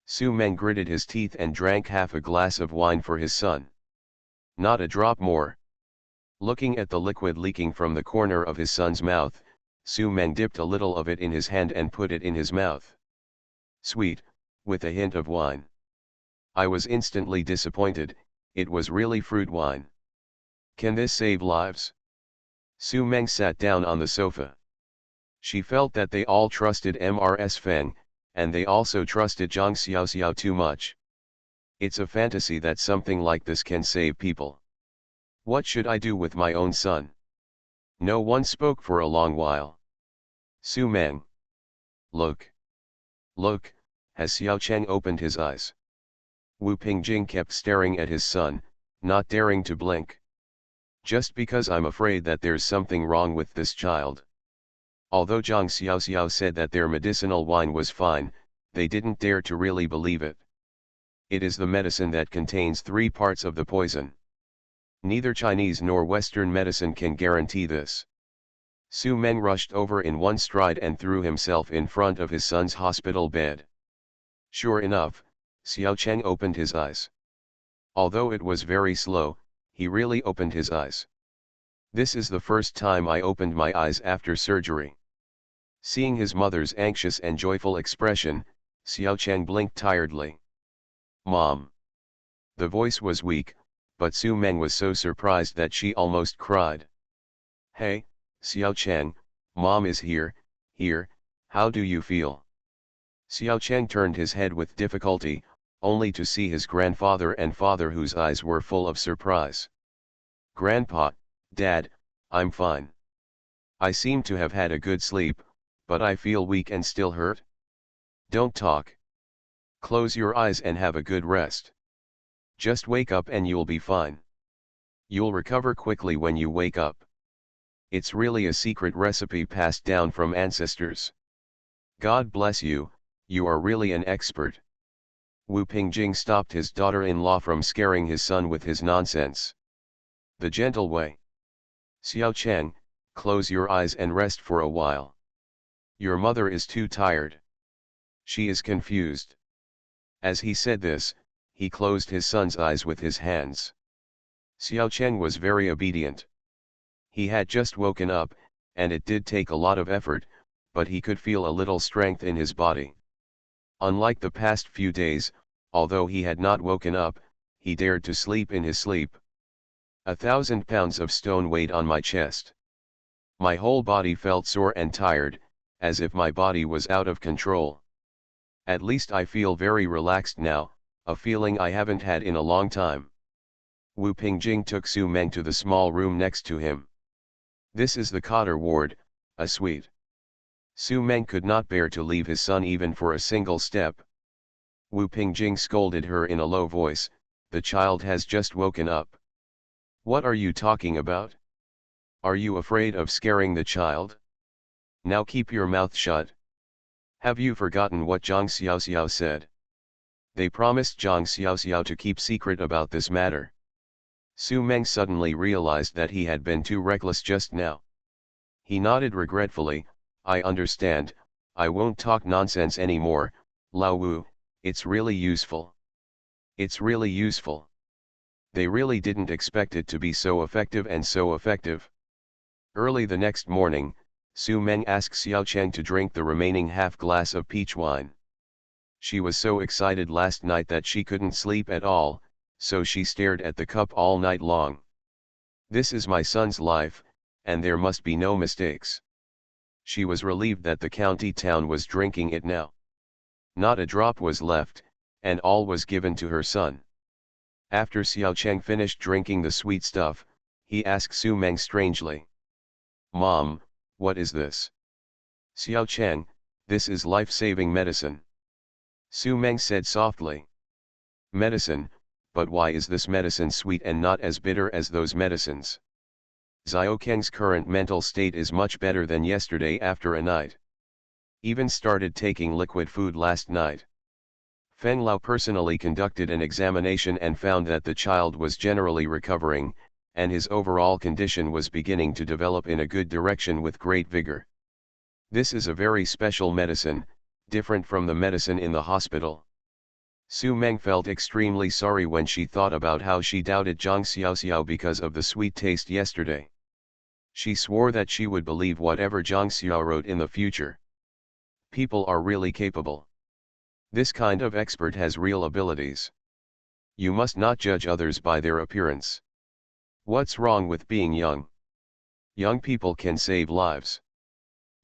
Su Meng gritted his teeth and drank half a glass of wine for his son. Not a drop more. Looking at the liquid leaking from the corner of his son's mouth, Su Meng dipped a little of it in his hand and put it in his mouth. Sweet, with a hint of wine. I was instantly disappointed, it was really fruit wine. Can this save lives? Su Meng sat down on the sofa. She felt that they all trusted Mrs. Feng, and they also trusted Zhang Xiaoxiao too much. It's a fantasy that something like this can save people. What should I do with my own son? No one spoke for a long while. Su Meng. Look. Look, has Xiao Cheng opened his eyes? Wu Pingjing kept staring at his son, not daring to blink. Just because I'm afraid that there's something wrong with this child. Although Zhang Xiaoxiao said that their medicinal wine was fine, they didn't dare to really believe it. It is the medicine that contains 3 parts of the poison. Neither Chinese nor Western medicine can guarantee this. Su Meng rushed over in one stride and threw himself in front of his son's hospital bed. Sure enough, Xiao Cheng opened his eyes. Although it was very slow, he really opened his eyes. This is the first time I opened my eyes after surgery. Seeing his mother's anxious and joyful expression, Xiao Cheng blinked tiredly. Mom. The voice was weak, but Su Meng was so surprised that she almost cried. Hey, Xiao Cheng, Mom is here, how do you feel? Xiao Cheng turned his head with difficulty, only to see his grandfather and father whose eyes were full of surprise. Grandpa, Dad, I'm fine. I seem to have had a good sleep, but I feel weak and still hurt. Don't talk. Close your eyes and have a good rest. Just wake up and you'll be fine. You'll recover quickly when you wake up. It's really a secret recipe passed down from ancestors. God bless you, you are really an expert. Wu Pingjing stopped his daughter-in-law from scaring his son with his nonsense. The gentle way. Xiao Cheng, close your eyes and rest for a while. Your mother is too tired. She is confused. As he said this, he closed his son's eyes with his hands. Xiao Cheng was very obedient. He had just woken up, and it did take a lot of effort, but he could feel a little strength in his body. Unlike the past few days, although he had not woken up, he dared to sleep in his sleep. 1,000 pounds of stone weighed on my chest. My whole body felt sore and tired, as if my body was out of control. At least I feel very relaxed now, a feeling I haven't had in a long time. Wu Pingjing took Su Meng to the small room next to him. This is the cotter ward, a suite. Su Meng could not bear to leave his son even for a single step. Wu Pingjing scolded her in a low voice, the child has just woken up. What are you talking about? Are you afraid of scaring the child? Now keep your mouth shut. Have you forgotten what Zhang Xiaoxiao said? They promised Zhang Xiaoxiao to keep secret about this matter. Su Meng suddenly realized that he had been too reckless just now. He nodded regretfully, I understand, I won't talk nonsense anymore, Lao Wu, it's really useful. It's really useful. They really didn't expect it to be so effective and so effective. Early the next morning, Su Meng asked Xiao Cheng to drink the remaining half glass of peach wine. She was so excited last night that she couldn't sleep at all, so she stared at the cup all night long. This is my son's life, and there must be no mistakes. She was relieved that the county town was drinking it now. Not a drop was left, and all was given to her son. After Xiao Cheng finished drinking the sweet stuff, he asked Su Meng strangely. Mom, what is this? Xiao Cheng, this is life-saving medicine. Su Meng said softly. Medicine, but why is this medicine sweet and not as bitter as those medicines? Xiao Keng's current mental state is much better than yesterday after a night. Even started taking liquid food last night. Feng Lao personally conducted an examination and found that the child was generally recovering, and his overall condition was beginning to develop in a good direction with great vigor. This is a very special medicine, different from the medicine in the hospital. Su Meng felt extremely sorry when she thought about how she doubted Zhang Xiaoxiao because of the sweet taste yesterday. She swore that she would believe whatever Zhang Xiao wrote in the future. People are really capable. This kind of expert has real abilities. You must not judge others by their appearance. What's wrong with being young? Young people can save lives.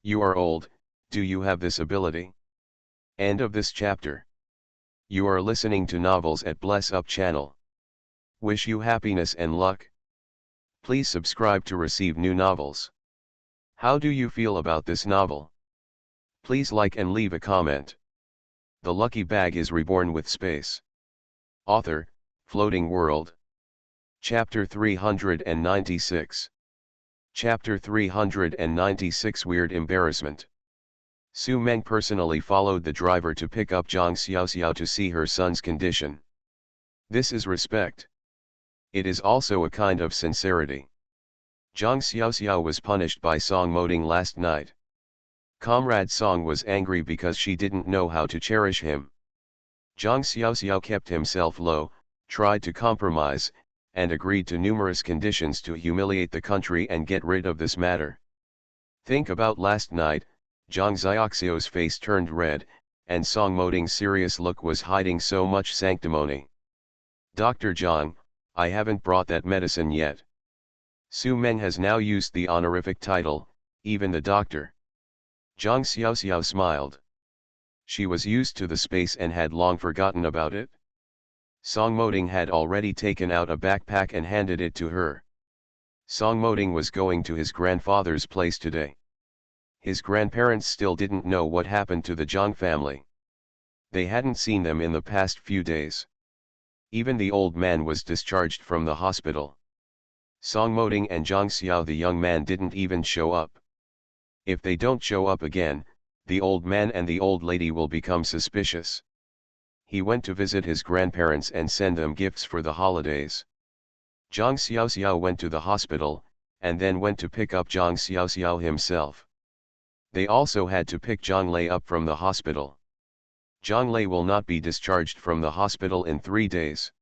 You are old, do you have this ability? End of this chapter. You are listening to Novels at Bless Up channel. Wish you happiness and luck. Please subscribe to receive new novels. How do you feel about this novel? Please like and leave a comment. The Lucky Bag is reborn with space. Author, Floating World. Chapter 396. Chapter 396 Weird Embarrassment. Su Meng personally followed the driver to pick up Zhang Xiaoxiao to see her son's condition. This is respect. It is also a kind of sincerity. Zhang Xiaoxiao was punished by Song Moding last night. Comrade Song was angry because she didn't know how to cherish him. Zhang Xiaoxiao kept himself low, tried to compromise, and agreed to numerous conditions to humiliate the country and get rid of this matter. Think about last night, Zhang Xiaoxiao's face turned red, and Song Moding's serious look was hiding so much sanctimony. Dr. Zhang, I haven't brought that medicine yet. Su Meng has now used the honorific title, even the doctor. Zhang Xiaoxiao smiled. She was used to the space and had long forgotten about it. Song Moding had already taken out a backpack and handed it to her. Song Moding was going to his grandfather's place today. His grandparents still didn't know what happened to the Zhang family. They hadn't seen them in the past few days. Even the old man was discharged from the hospital. Song Moding and Zhang Xiao, the young man, didn't even show up. If they don't show up again, the old man and the old lady will become suspicious. He went to visit his grandparents and send them gifts for the holidays. Zhang Xiaoxiao went to the hospital, and then went to pick up Zhang Xiaoxiao himself. They also had to pick Zhang Lei up from the hospital. Zhang Lei will not be discharged from the hospital in 3 days.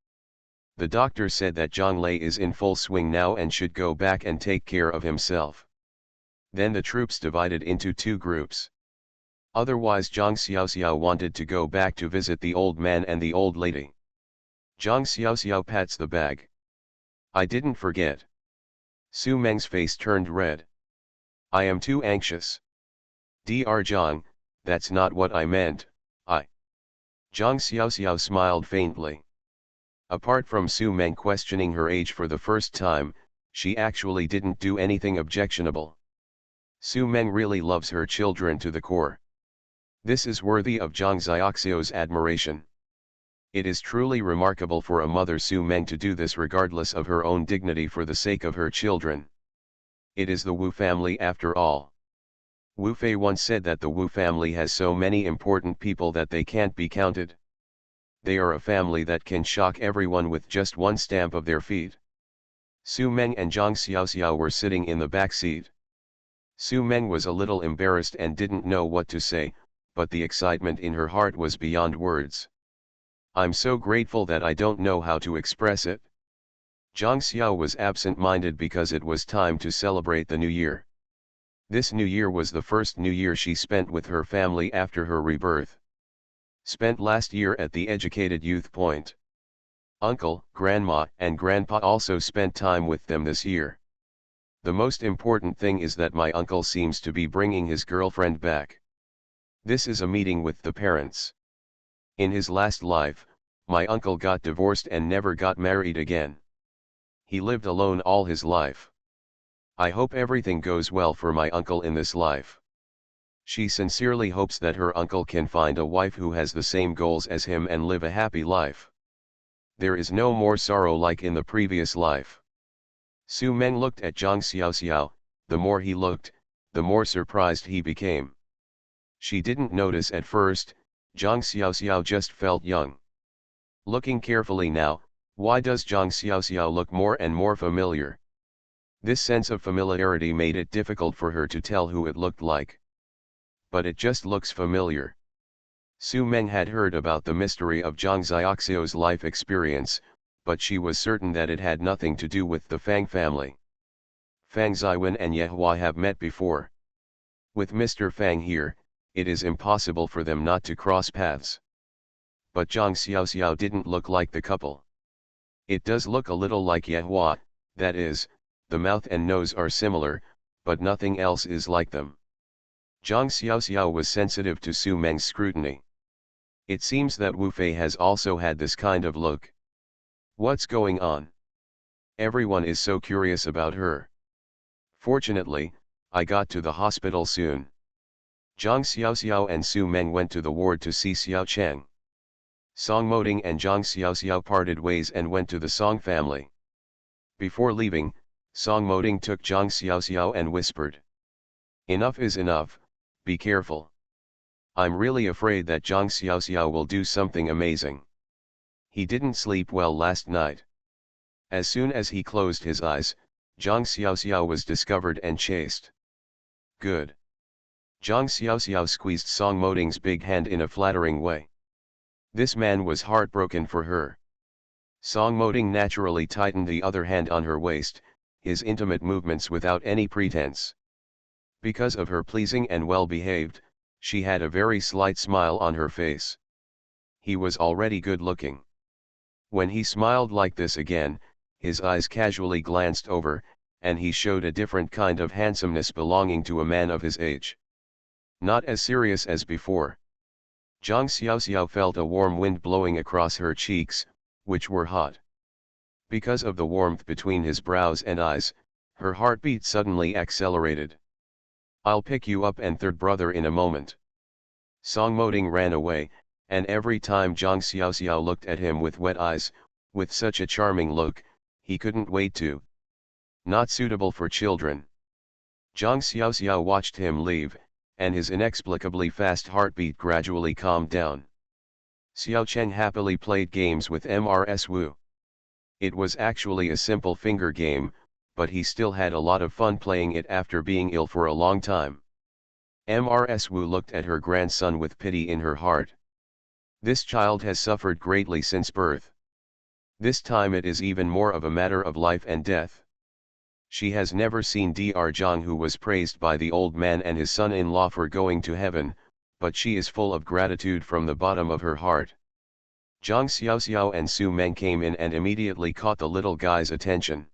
The doctor said that Zhang Lei is in full swing now and should go back and take care of himself. Then the troops divided into 2 groups. Otherwise Zhang Xiaoxiao wanted to go back to visit the old man and the old lady. Zhang Xiaoxiao pats the bag. I didn't forget. Su Meng's face turned red. I am too anxious. Dr. Zhang, that's not what I meant, Zhang Xiaoxiao smiled faintly. Apart from Su Meng questioning her age for the first time, she actually didn't do anything objectionable. Su Meng really loves her children to the core. This is worthy of Zhang Xiaoxiao's admiration. It is truly remarkable for a mother Su Meng to do this regardless of her own dignity for the sake of her children. It is the Wu family after all. Wu Fei once said that the Wu family has so many important people that they can't be counted. They are a family that can shock everyone with just one stamp of their feet. Su Meng and Zhang Xiaoxiao were sitting in the back seat. Su Meng was a little embarrassed and didn't know what to say, but the excitement in her heart was beyond words. I'm so grateful that I don't know how to express it. Zhang Xiao was absent-minded because it was time to celebrate the new year. This new year was the first new year she spent with her family after her rebirth. Spent last year at the educated youth point. Uncle, grandma, and grandpa also spent time with them this year. The most important thing is that my uncle seems to be bringing his girlfriend back. This is a meeting with the parents. In his last life, my uncle got divorced and never got married again. He lived alone all his life. I hope everything goes well for my uncle in this life. She sincerely hopes that her uncle can find a wife who has the same goals as him and live a happy life. There is no more sorrow like in the previous life. Su Meng looked at Zhang Xiaoxiao. The more he looked, the more surprised he became. She didn't notice at first. Zhang Xiaoxiao just felt young. Looking carefully now, why does Zhang Xiaoxiao look more and more familiar? This sense of familiarity made it difficult for her to tell who it looked like. But it just looks familiar. Su Meng had heard about the mystery of Zhang Xiaoxiao's life experience, but she was certain that it had nothing to do with the Fang family. Fang Ziwen and Yehua have met before. With Mr. Fang here, it is impossible for them not to cross paths. But Zhang Xiaoxiao didn't look like the couple. It does look a little like Yehua, that is, the mouth and nose are similar, but nothing else is like them. Zhang Xiaoxiao was sensitive to Su Meng's scrutiny. It seems that Wu Fei has also had this kind of look. What's going on? Everyone is so curious about her. Fortunately, I got to the hospital soon. Zhang Xiaoxiao and Su Meng went to the ward to see Xiao Cheng. Song Moding and Zhang Xiaoxiao parted ways and went to the Song family. Before leaving, Song Moding took Zhang Xiaoxiao and whispered. Enough is enough, be careful. I'm really afraid that Zhang Xiaoxiao will do something amazing. He didn't sleep well last night. As soon as he closed his eyes, Zhang Xiaoxiao was discovered and chased. Good. Zhang Xiaoxiao squeezed Song Moding's big hand in a flattering way. This man was heartbroken for her. Song Moding naturally tightened the other hand on her waist, his intimate movements without any pretense. Because of her pleasing and well-behaved, she had a very slight smile on her face. He was already good-looking. When he smiled like this again, his eyes casually glanced over, and he showed a different kind of handsomeness belonging to a man of his age. Not as serious as before. Zhang Xiaoxiao felt a warm wind blowing across her cheeks, which were hot. Because of the warmth between his brows and eyes, her heartbeat suddenly accelerated. I'll pick you up and third brother in a moment. Song Moding ran away, And every time Zhang Xiaoxiao looked at him with wet eyes, with such a charming look, he couldn't wait to. Not suitable for children. Zhang Xiaoxiao watched him leave, and his inexplicably fast heartbeat gradually calmed down. Xiao Cheng happily played games with Mrs. Wu. It was actually a simple finger game, but he still had a lot of fun playing it after being ill for a long time. Mrs. Wu looked at her grandson with pity in her heart. This child has suffered greatly since birth. This time it is even more of a matter of life and death. She has never seen Dr. Zhang, who was praised by the old man and his son-in-law for going to heaven, but she is full of gratitude from the bottom of her heart. Zhang Xiaoxiao and Su Meng came in and immediately caught the little guy's attention.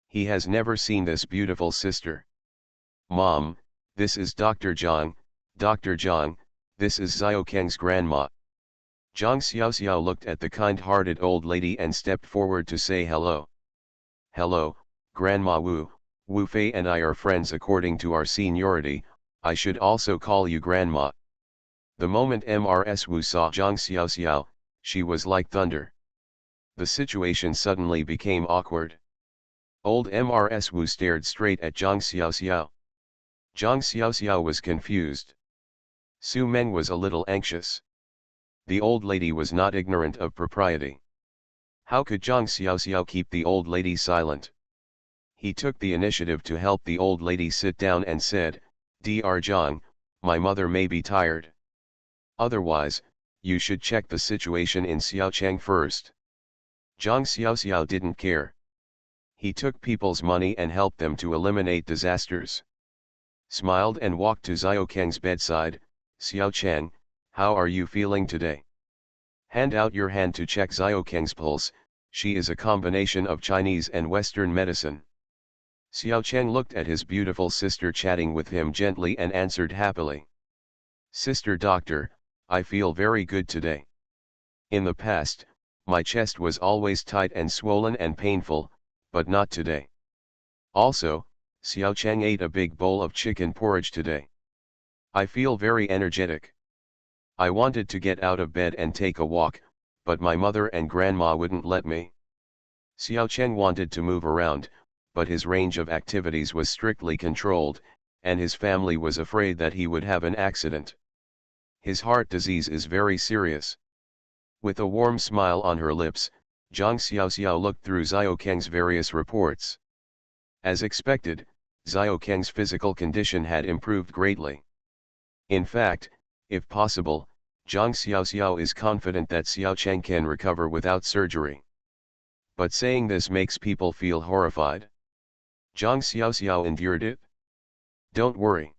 He has never seen this beautiful sister. Mom, this is Dr. Zhang, Dr. Zhang, this is Xiaokeng's grandma. Zhang Xiaoxiao looked at the kind-hearted old lady and stepped forward to say hello. Hello, Grandma Wu, Wu Fei and I are friends according to our seniority, I should also call you Grandma. The moment Mrs. Wu saw Zhang Xiaoxiao, she was like thunder. The situation suddenly became awkward. Old Mrs. Wu stared straight at Zhang Xiaoxiao. Zhang Xiaoxiao was confused. Su Meng was a little anxious. The old lady was not ignorant of propriety. How could Zhang Xiaoxiao keep the old lady silent? He took the initiative to help the old lady sit down and said, Dr. Zhang, my mother may be tired. Otherwise, you should check the situation in Xiaocheng first. Zhang Xiaoxiao didn't care. He took people's money and helped them to eliminate disasters. Smiled and walked to Xiaokeng's bedside. Xiaocheng, how are you feeling today? Hand out your hand to check Xiaokeng's pulse, she is a combination of Chinese and Western medicine. Xiaocheng looked at his beautiful sister chatting with him gently and answered happily. Sister doctor, I feel very good today. In the past, my chest was always tight and swollen and painful, but not today. Also, Xiaocheng ate a big bowl of chicken porridge today. I feel very energetic. I wanted to get out of bed and take a walk, but my mother and grandma wouldn't let me. Xiaocheng wanted to move around, but his range of activities was strictly controlled, and his family was afraid that he would have an accident. His heart disease is very serious. With a warm smile on her lips, Zhang Xiaoxiao looked through Xiaokeng's various reports. As expected, Xiaokeng's physical condition had improved greatly. In fact, if possible, Zhang Xiaoxiao is confident that Xiaocheng can recover without surgery. But saying this makes people feel horrified. Zhang Xiaoxiao endured it. Don't worry.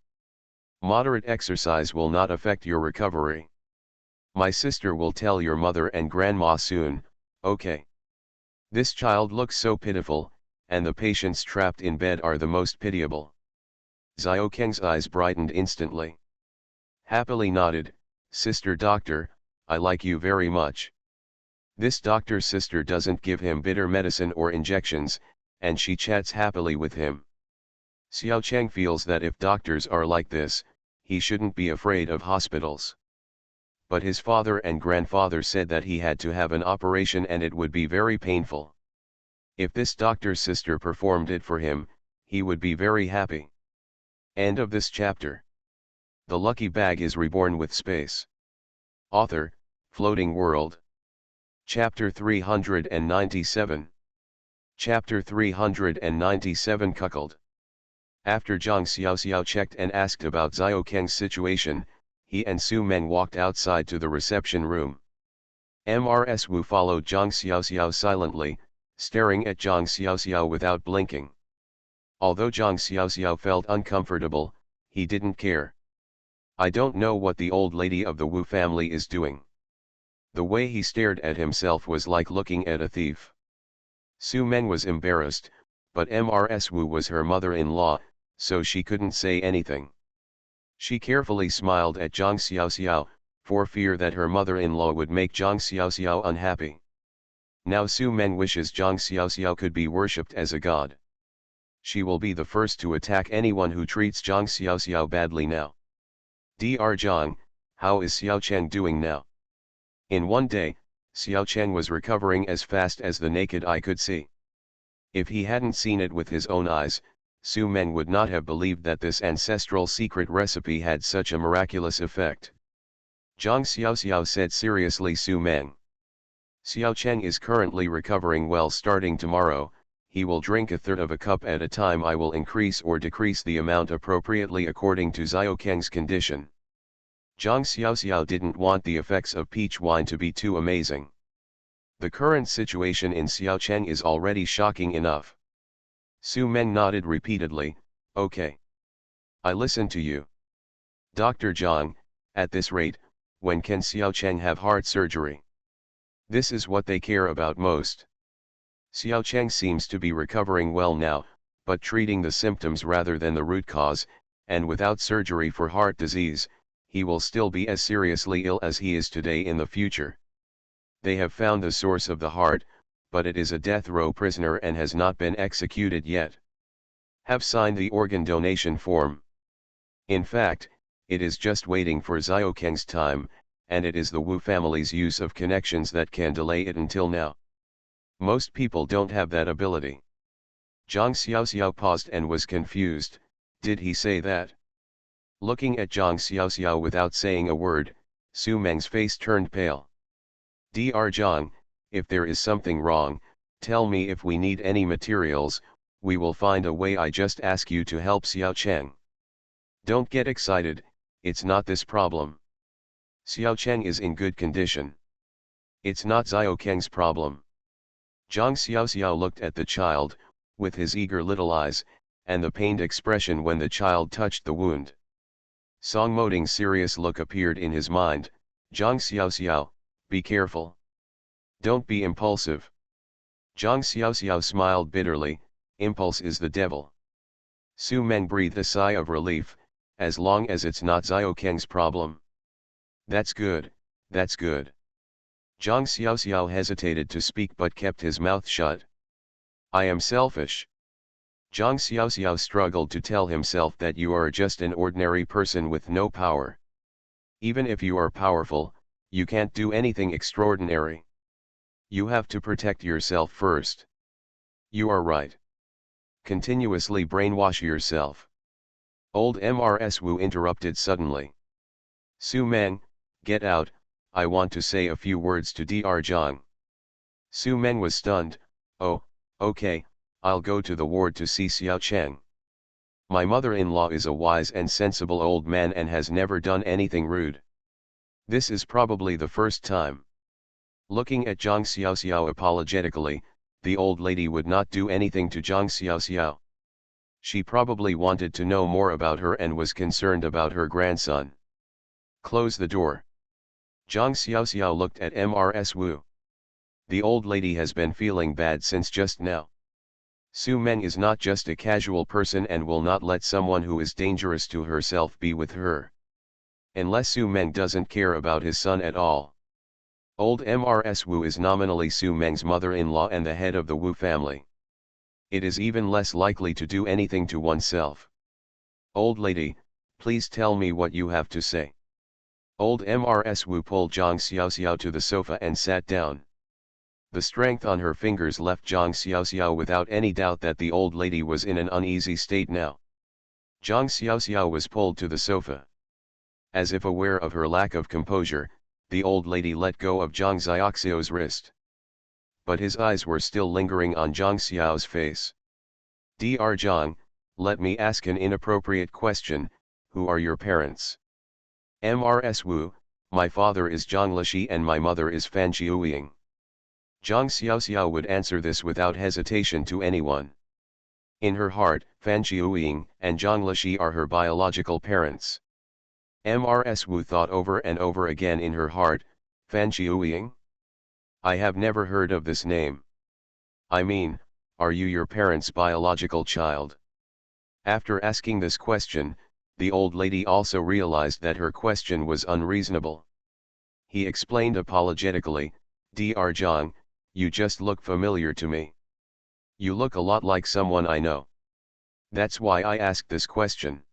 Moderate exercise will not affect your recovery. My sister will tell your mother and grandma soon, okay? This child looks so pitiful, and the patients trapped in bed are the most pitiable. Xiaokeng's eyes brightened instantly. Happily nodded, Sister Doctor, I like you very much. This doctor's sister doesn't give him bitter medicine or injections, and she chats happily with him. Xiaocheng feels that if doctors are like this, he shouldn't be afraid of hospitals. But his father and grandfather said that he had to have an operation and it would be very painful. If this doctor's sister performed it for him, he would be very happy. End of this chapter. The lucky bag is reborn with space. Author, Floating World. Chapter 397. Chapter 397 Cuckold. After Zhang Xiaoxiao checked and asked about Xiaokeng's situation, he and Su Meng walked outside to the reception room. Mrs. Wu followed Zhang Xiaoxiao silently, staring at Zhang Xiaoxiao without blinking. Although Zhang Xiaoxiao felt uncomfortable, he didn't care. I don't know what the old lady of the Wu family is doing. The way he stared at himself was like looking at a thief. Su Meng was embarrassed, but Mrs. Wu was her mother-in-law, so she couldn't say anything. She carefully smiled at Zhang Xiaoxiao, for fear that her mother-in-law would make Zhang Xiaoxiao unhappy. Now Su Meng wishes Zhang Xiaoxiao could be worshipped as a god. She will be the first to attack anyone who treats Zhang Xiaoxiao badly now. Dr. Zhang, how is Xiaocheng doing now? In one day, Xiao Cheng was recovering as fast as the naked eye could see. If he hadn't seen it with his own eyes, Su Meng would not have believed that this ancestral secret recipe had such a miraculous effect. Zhang Xiaoxiao said seriously. Su Meng. Xiao Cheng is currently recovering well. Starting tomorrow, he will drink a third of a cup at a time. I will increase or decrease the amount appropriately according to Xiao Keng's condition. Zhang Xiaoxiao didn't want the effects of peach wine to be too amazing. The current situation in Xiao Cheng is already shocking enough. Su Meng nodded repeatedly. Okay. I listen to you. Dr. Zhang, at this rate, when can Xiao Cheng have heart surgery? This is what they care about most. Xiao Cheng seems to be recovering well now, but treating the symptoms rather than the root cause, and without surgery for heart disease, he will still be as seriously ill as he is today in the future. They have found the source of the heart, but it is a death row prisoner and has not been executed yet. Have signed the organ donation form. In fact, it is just waiting for Xiao Keng's time, and it is the Wu family's use of connections that can delay it until now. Most people don't have that ability. Zhang Xiaoxiao paused and was confused. Did he say that? Looking at Zhang Xiaoxiao without saying a word, Su Meng's face turned pale. Dr. Zhang, if there is something wrong, tell me. If we need any materials, we will find a way. I just ask you to help Xiao Cheng. Don't get excited, it's not this problem. Xiao Cheng is in good condition. It's not Xiao Keng's problem. Zhang Xiaoxiao looked at the child, with his eager little eyes, and the pained expression when the child touched the wound. Song Moding's serious look appeared in his mind. Zhang Xiaoxiao, be careful. Don't be impulsive. Zhang Xiaoxiao smiled bitterly. Impulse is the devil. Su Meng breathed a sigh of relief. As long as it's not Xiao Keng's problem. That's good, that's good. Zhang Xiaoxiao hesitated to speak but kept his mouth shut. I am selfish. Zhang Xiaoxiao struggled to tell himself that you are just an ordinary person with no power. Even if you are powerful, you can't do anything extraordinary. You have to protect yourself first. You are right. Continuously brainwash yourself. Old Mrs. Wu interrupted suddenly. Su Meng, get out, I want to say a few words to Dr. Zhang. Su Meng was stunned. Oh, okay, I'll go to the ward to see Xiao Cheng. My mother-in-law is a wise and sensible old man and has never done anything rude. This is probably the first time. Looking at Zhang Xiaoxiao apologetically, the old lady would not do anything to Zhang Xiaoxiao. She probably wanted to know more about her and was concerned about her grandson. Close the door. Zhang Xiaoxiao looked at Mrs. Wu. The old lady has been feeling bad since just now. Su Meng is not just a casual person and will not let someone who is dangerous to herself be with her. Unless Su Meng doesn't care about his son at all. Old Mrs. Wu is nominally Su Meng's mother-in-law and the head of the Wu family. It is even less likely to do anything to oneself. Old lady, please tell me what you have to say. Old Mrs. Wu pulled Zhang Xiaoxiao to the sofa and sat down. The strength on her fingers left Zhang Xiaoxiao without any doubt that the old lady was in an uneasy state now. Zhang Xiaoxiao was pulled to the sofa. As if aware of her lack of composure, the old lady let go of Zhang Xiaoxiao's wrist. But his eyes were still lingering on Zhang Xiao's face. Dr. Zhang, let me ask an inappropriate question, who are your parents? Mrs. Wu, my father is Zhang Lixi and my mother is Fan Qiuying. Zhang Xiaoxiao would answer this without hesitation to anyone. In her heart, Fan Qiuying and Zhang Lixi are her biological parents. Mrs. Wu thought over and over again in her heart, Fan Qiuying? I have never heard of this name. I mean, are you your parents' biological child? After asking this question, the old lady also realized that her question was unreasonable. He explained apologetically, Dr. Zhang, you just look familiar to me. You look a lot like someone I know. That's why I asked this question.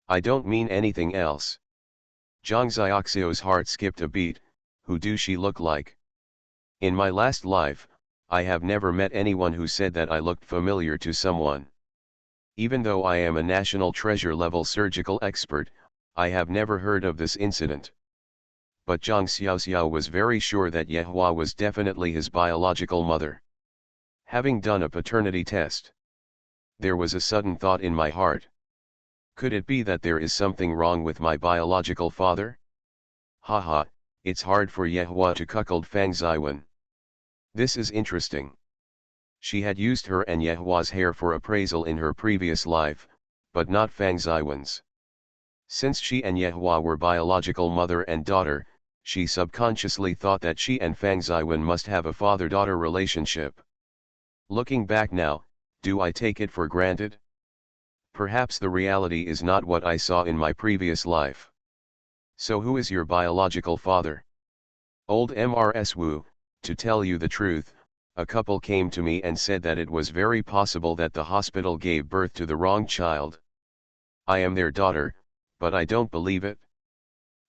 I don't mean anything else. Zhang Xiaoxiao's heart skipped a beat. Who do she look like? In my last life, I have never met anyone who said that I looked familiar to someone. Even though I am a national treasure level surgical expert, I have never heard of this incident. But Zhang Xiaoxiao was very sure that Yehua was definitely his biological mother. Having done a paternity test, there was a sudden thought in my heart. Could it be that there is something wrong with my biological father? Haha, it's hard for Yehua to cuckold Fang Ziwen. This is interesting. She had used her and Yehua's hair for appraisal in her previous life, but not Fang Ziwen's. Since she and Yehua were biological mother and daughter, she subconsciously thought that she and Fang Ziwen must have a father-daughter relationship. Looking back now, do I take it for granted? Perhaps the reality is not what I saw in my previous life. So who is your biological father? Old Mrs. Wu, to tell you the truth, a couple came to me and said that it was very possible that the hospital gave birth to the wrong child. I am their daughter, but I don't believe it.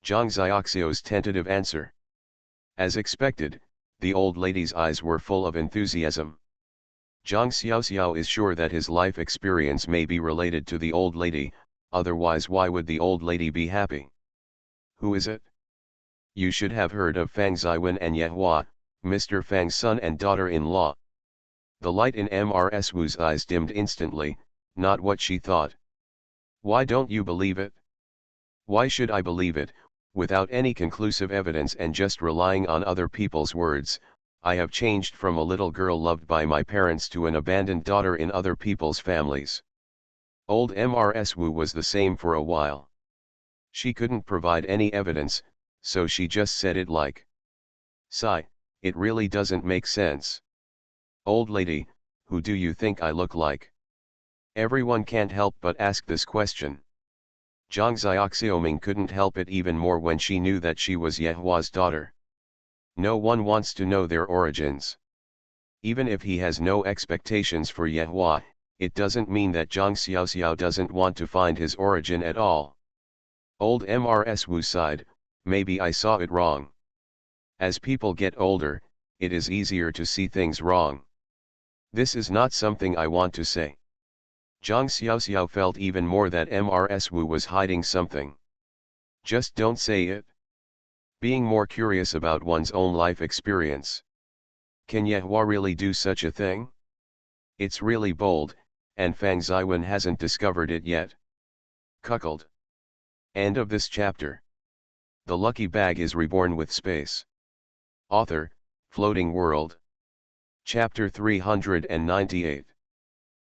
Zhang Xiaoxiao's tentative answer. As expected, the old lady's eyes were full of enthusiasm. Zhang Xiaoxiao is sure that his life experience may be related to the old lady, otherwise why would the old lady be happy? Who is it? You should have heard of Fang Ziwen and Yehua, Mr. Fang's son and daughter-in-law. The light in Mrs. Wu's eyes dimmed instantly, not what she thought. Why don't you believe it? Why should I believe it, without any conclusive evidence and just relying on other people's words? I have changed from a little girl loved by my parents to an abandoned daughter in other people's families. Old Mrs. Wu was the same for a while. She couldn't provide any evidence, so she just said it like, "Sigh, it really doesn't make sense. Old lady, who do you think I look like?" Everyone can't help but ask this question. Zhang Xiaoxiaoming couldn't help it even more when she knew that she was Yehua's daughter. No one wants to know their origins. Even if he has no expectations for Yehua, it doesn't mean that Zhang Xiaoxiao doesn't want to find his origin at all. Old Mrs. Wu sighed, maybe I saw it wrong. As people get older, it is easier to see things wrong. This is not something I want to say. Zhang Xiaoxiao felt even more that Mrs. Wu was hiding something. Just don't say it. Being more curious about one's own life experience. Can Yehua really do such a thing? It's really bold, and Fang Ziwen hasn't discovered it yet. Cuckold. End of this chapter. The lucky bag is reborn with space. Author, Floating World. Chapter 398.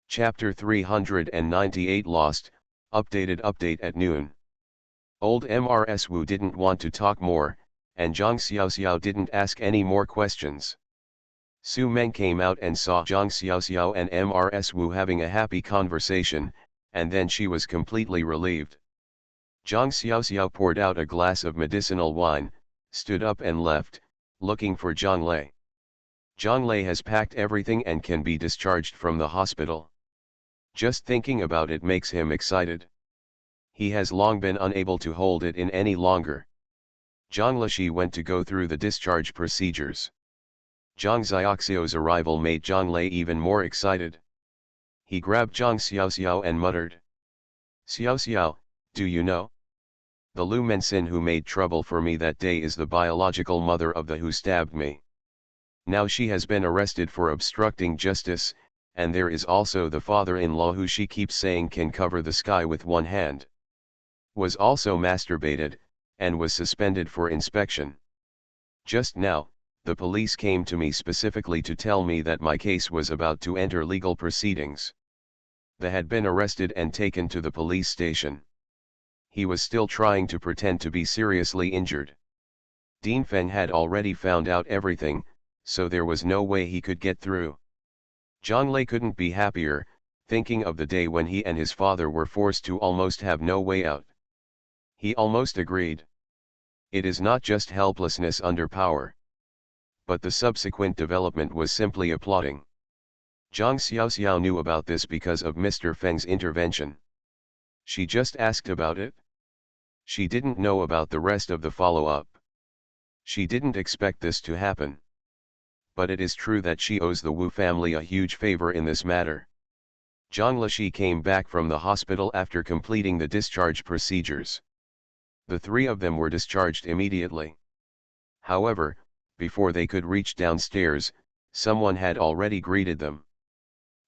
Chapter 398 Lost, update at noon. Old Mrs. Wu didn't want to talk more, and Zhang Xiaoxiao didn't ask any more questions. Su Meng came out and saw Zhang Xiaoxiao and Mrs. Wu having a happy conversation, and then she was completely relieved. Zhang Xiaoxiao poured out a glass of medicinal wine, stood up and left, looking for Zhang Lei. Zhang Lei has packed everything and can be discharged from the hospital. Just thinking about it makes him excited. He has long been unable to hold it in any longer. Zhang Lexi went to go through the discharge procedures. Zhang Xiaoxiao's arrival made Zhang Lei even more excited. He grabbed Zhang Xiaoxiao and muttered, "Xiaoxiao, do you know? The Lu Mensin who made trouble for me that day is the biological mother of the who stabbed me. Now she has been arrested for obstructing justice, and there is also the father-in-law who she keeps saying can cover the sky with one hand. Was also masturbated, and was suspended for inspection. Just now, the police came to me specifically to tell me that my case was about to enter legal proceedings. They had been arrested and taken to the police station. He was still trying to pretend to be seriously injured. Dean Feng had already found out everything, so there was no way he could get through. Zhang Lei couldn't be happier, thinking of the day when he and his father were forced to almost have no way out. He almost agreed. It is not just helplessness under power. But the subsequent development was simply applauding. Zhang Xiaoxiao knew about this because of Mr. Feng's intervention. She just asked about it. She didn't know about the rest of the follow-up. She didn't expect this to happen. But it is true that she owes the Wu family a huge favor in this matter. Zhang Lishi came back from the hospital after completing the discharge procedures. The three of them were discharged immediately. However, before they could reach downstairs, someone had already greeted them.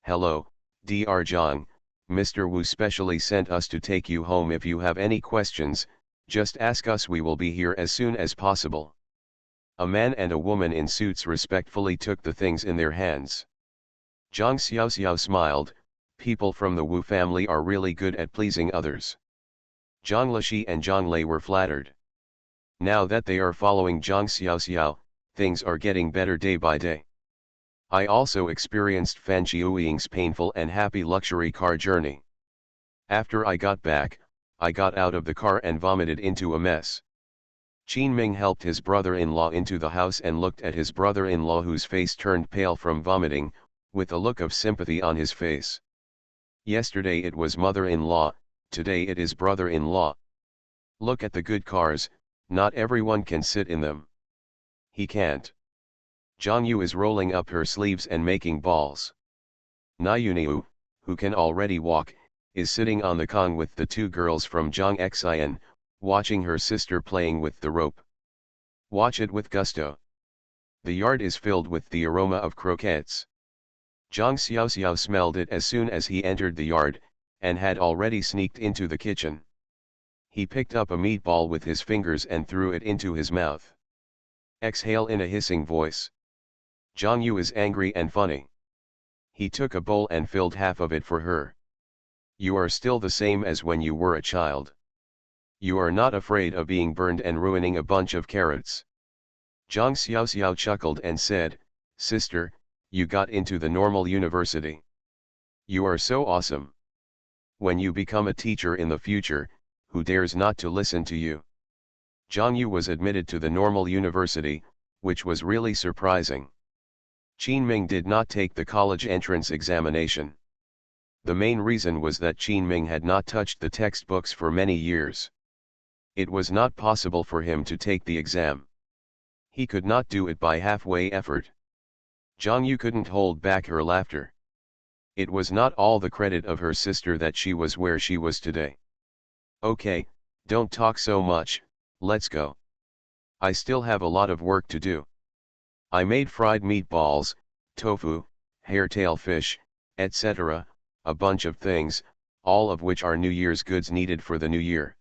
"Hello, Dr. Zhang, Mr. Wu specially sent us to take you home. If you have any questions, just ask us. We will be here as soon as possible." A man and a woman in suits respectfully took the things in their hands. Zhang Xiaoxiao smiled. People from the Wu family are really good at pleasing others. Zhang Lishi and Zhang Lei were flattered. Now that they are following Zhang Xiaoxiao, things are getting better day by day. I also experienced Fan Qiuying's painful and happy luxury car journey. After I got back, I got out of the car and vomited into a mess. Qin Ming helped his brother-in-law into the house and looked at his brother-in-law, whose face turned pale from vomiting, with a look of sympathy on his face. Yesterday it was mother-in-law, today it is brother-in-law. Look at the good cars, not everyone can sit in them. He can't. Zhang Yu is rolling up her sleeves and making balls. Niu, who can already walk, is sitting on the Kong with the two girls from Zhang Xian, watching her sister playing with the rope. Watch it with gusto. The yard is filled with the aroma of croquettes. Zhang Xiaoxiao smelled it as soon as he entered the yard, and had already sneaked into the kitchen. He picked up a meatball with his fingers and threw it into his mouth. Exhale in a hissing voice. Zhang Yu is angry and funny. He took a bowl and filled half of it for her. You are still the same as when you were a child. You are not afraid of being burned and ruining a bunch of carrots. Zhang Xiaoxiao chuckled and said, "Sister, you got into the normal university. You are so awesome. When you become a teacher in the future, who dares not to listen to you?" Zhang Yu was admitted to the normal university, which was really surprising. Qin Ming did not take the college entrance examination. The main reason was that Qin Ming had not touched the textbooks for many years. It was not possible for him to take the exam. He could not do it by halfway effort. Zhang Yu couldn't hold back her laughter. It was not all the credit of her sister that she was where she was today. "Okay, don't talk so much, let's go. I still have a lot of work to do. I made fried meatballs, tofu, hairtail fish, etc., a bunch of things, all of which are New Year's goods needed for the new year."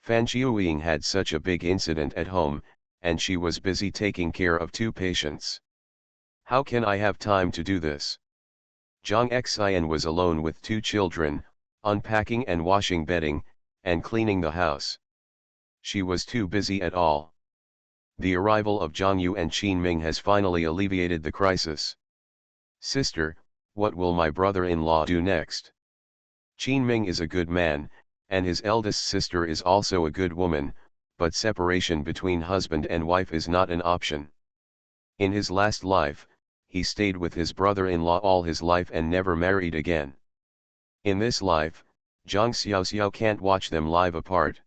Fan Qiuying had such a big incident at home, and she was busy taking care of two patients. "How can I have time to do this?" Zhang Xian was alone with two children, unpacking and washing bedding, and cleaning the house. She was too busy at all. The arrival of Zhang Yu and Qin Ming has finally alleviated the crisis. "Sister, what will my brother-in-law do next?" Qin Ming is a good man, and his eldest sister is also a good woman, but separation between husband and wife is not an option. In his last life, he stayed with his brother-in-law all his life and never married again. In this life, Zhang Xiaoxiao can't watch them live apart.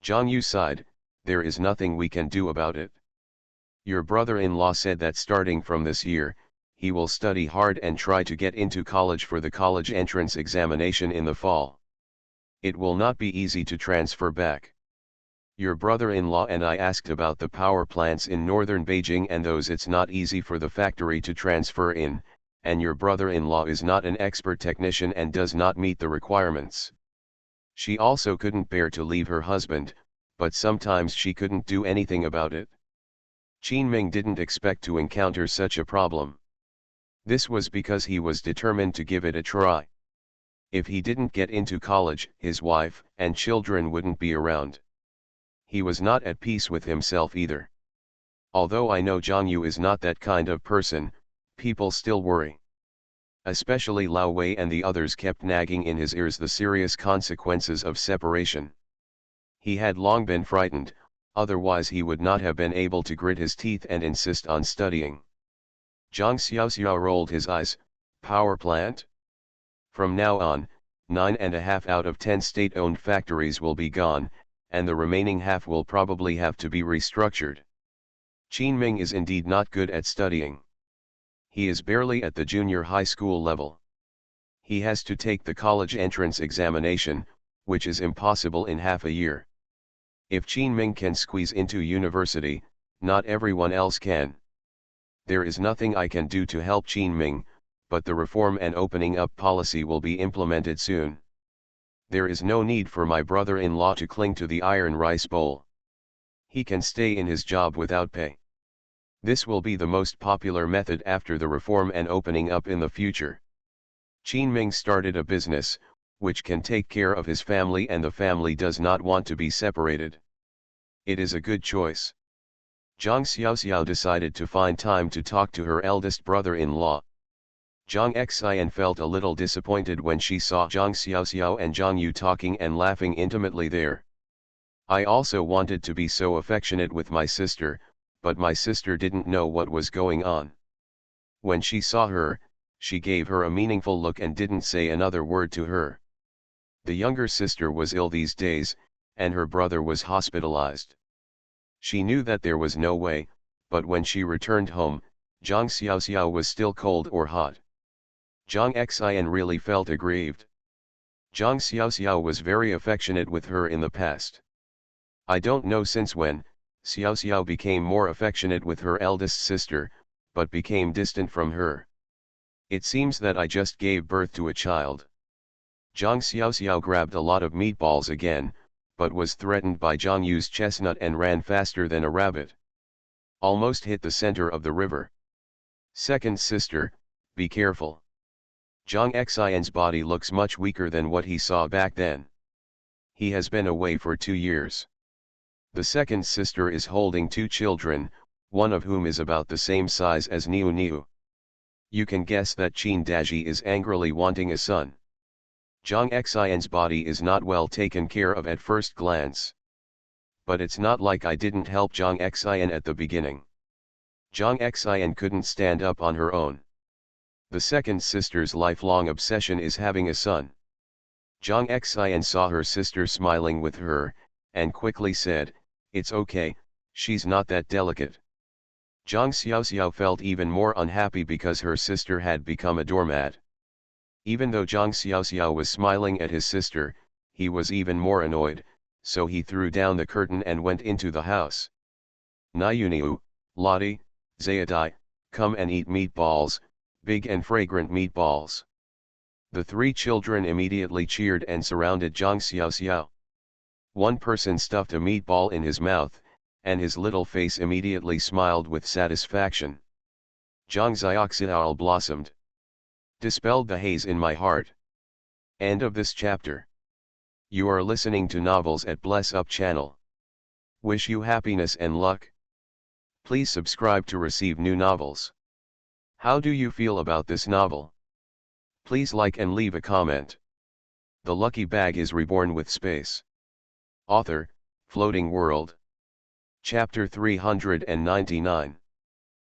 Zhang Yu sighed, "There is nothing we can do about it. Your brother-in-law said that starting from this year, he will study hard and try to get into college for the college entrance examination in the fall. It will not be easy to transfer back. Your brother-in-law and I asked about the power plants in northern Beijing, and those it's not easy for the factory to transfer in, and your brother-in-law is not an expert technician and does not meet the requirements." She also couldn't bear to leave her husband, but sometimes she couldn't do anything about it. Qin Ming didn't expect to encounter such a problem. This was because he was determined to give it a try. If he didn't get into college, his wife and children wouldn't be around. He was not at peace with himself either. Although I know Zhang Yu is not that kind of person, people still worry. Especially Lao Wei and the others kept nagging in his ears the serious consequences of separation. He had long been frightened, otherwise he would not have been able to grit his teeth and insist on studying. Zhang Xiaoxiao rolled his eyes. "Power plant? From now on, 9.5 out of 10 state-owned factories will be gone, and the remaining half will probably have to be restructured. Qin Ming is indeed not good at studying. He is barely at the junior high school level. He has to take the college entrance examination, which is impossible in half a year. If Qin Ming can squeeze into university, not everyone else can. There is nothing I can do to help Qin Ming, but the reform and opening up policy will be implemented soon. There is no need for my brother-in-law to cling to the iron rice bowl. He can stay in his job without pay. This will be the most popular method after the reform and opening up in the future. Qin Ming started a business, which can take care of his family, and the family does not want to be separated. It is a good choice. Zhang Xiaoxiao decided to find time to talk to her eldest brother-in-law. Zhang Xian felt a little disappointed when she saw Zhang Xiaoxiao and Zhang Yu talking and laughing intimately there. I also wanted to be so affectionate with my sister, but my sister didn't know what was going on. When she saw her, she gave her a meaningful look and didn't say another word to her. The younger sister was ill these days, and her brother was hospitalized. She knew that there was no way, but when she returned home, Zhang Xiaoxiao was still cold or hot. Zhang Xian really felt aggrieved. Zhang Xiaoxiao was very affectionate with her in the past. I don't know since when, Xiaoxiao became more affectionate with her eldest sister, but became distant from her. It seems that I just gave birth to a child. Zhang Xiaoxiao grabbed a lot of meatballs again, but was threatened by Zhang Yu's chestnut and ran faster than a rabbit. Almost hit the center of the river. Second sister, be careful. Zhang Xian's body looks much weaker than what he saw back then. He has been away for 2 years. The second sister is holding 2 children, one of whom is about the same size as Niu Niu. You can guess that Qin Daji is angrily wanting a son. Zhang Xian's body is not well taken care of at first glance. But it's not like I didn't help Zhang Xian at the beginning. Zhang Xian couldn't stand up on her own. The second sister's lifelong obsession is having a son. Zhang Xian saw her sister smiling with her, and quickly said, "It's okay, she's not that delicate." Zhang Xiaoxiao felt even more unhappy because her sister had become a doormat. Even though Zhang Xiaoxiao was smiling at his sister, he was even more annoyed, so he threw down the curtain and went into the house. Niuniu, Lottie, Zayadai, come and eat meatballs, big and fragrant meatballs. The 3 children immediately cheered and surrounded Zhang Xiaoxiao. One person stuffed a meatball in his mouth, and his little face immediately smiled with satisfaction. Zhang Xiaoxiao blossomed. Dispelled the haze in my heart. End of this chapter. You are listening to Novels at Bless Up channel. Wish you happiness and luck. Please subscribe to receive new novels. How do you feel about this novel? Please like and leave a comment. The Lucky Bag is reborn with space. Author, Floating World. Chapter 399.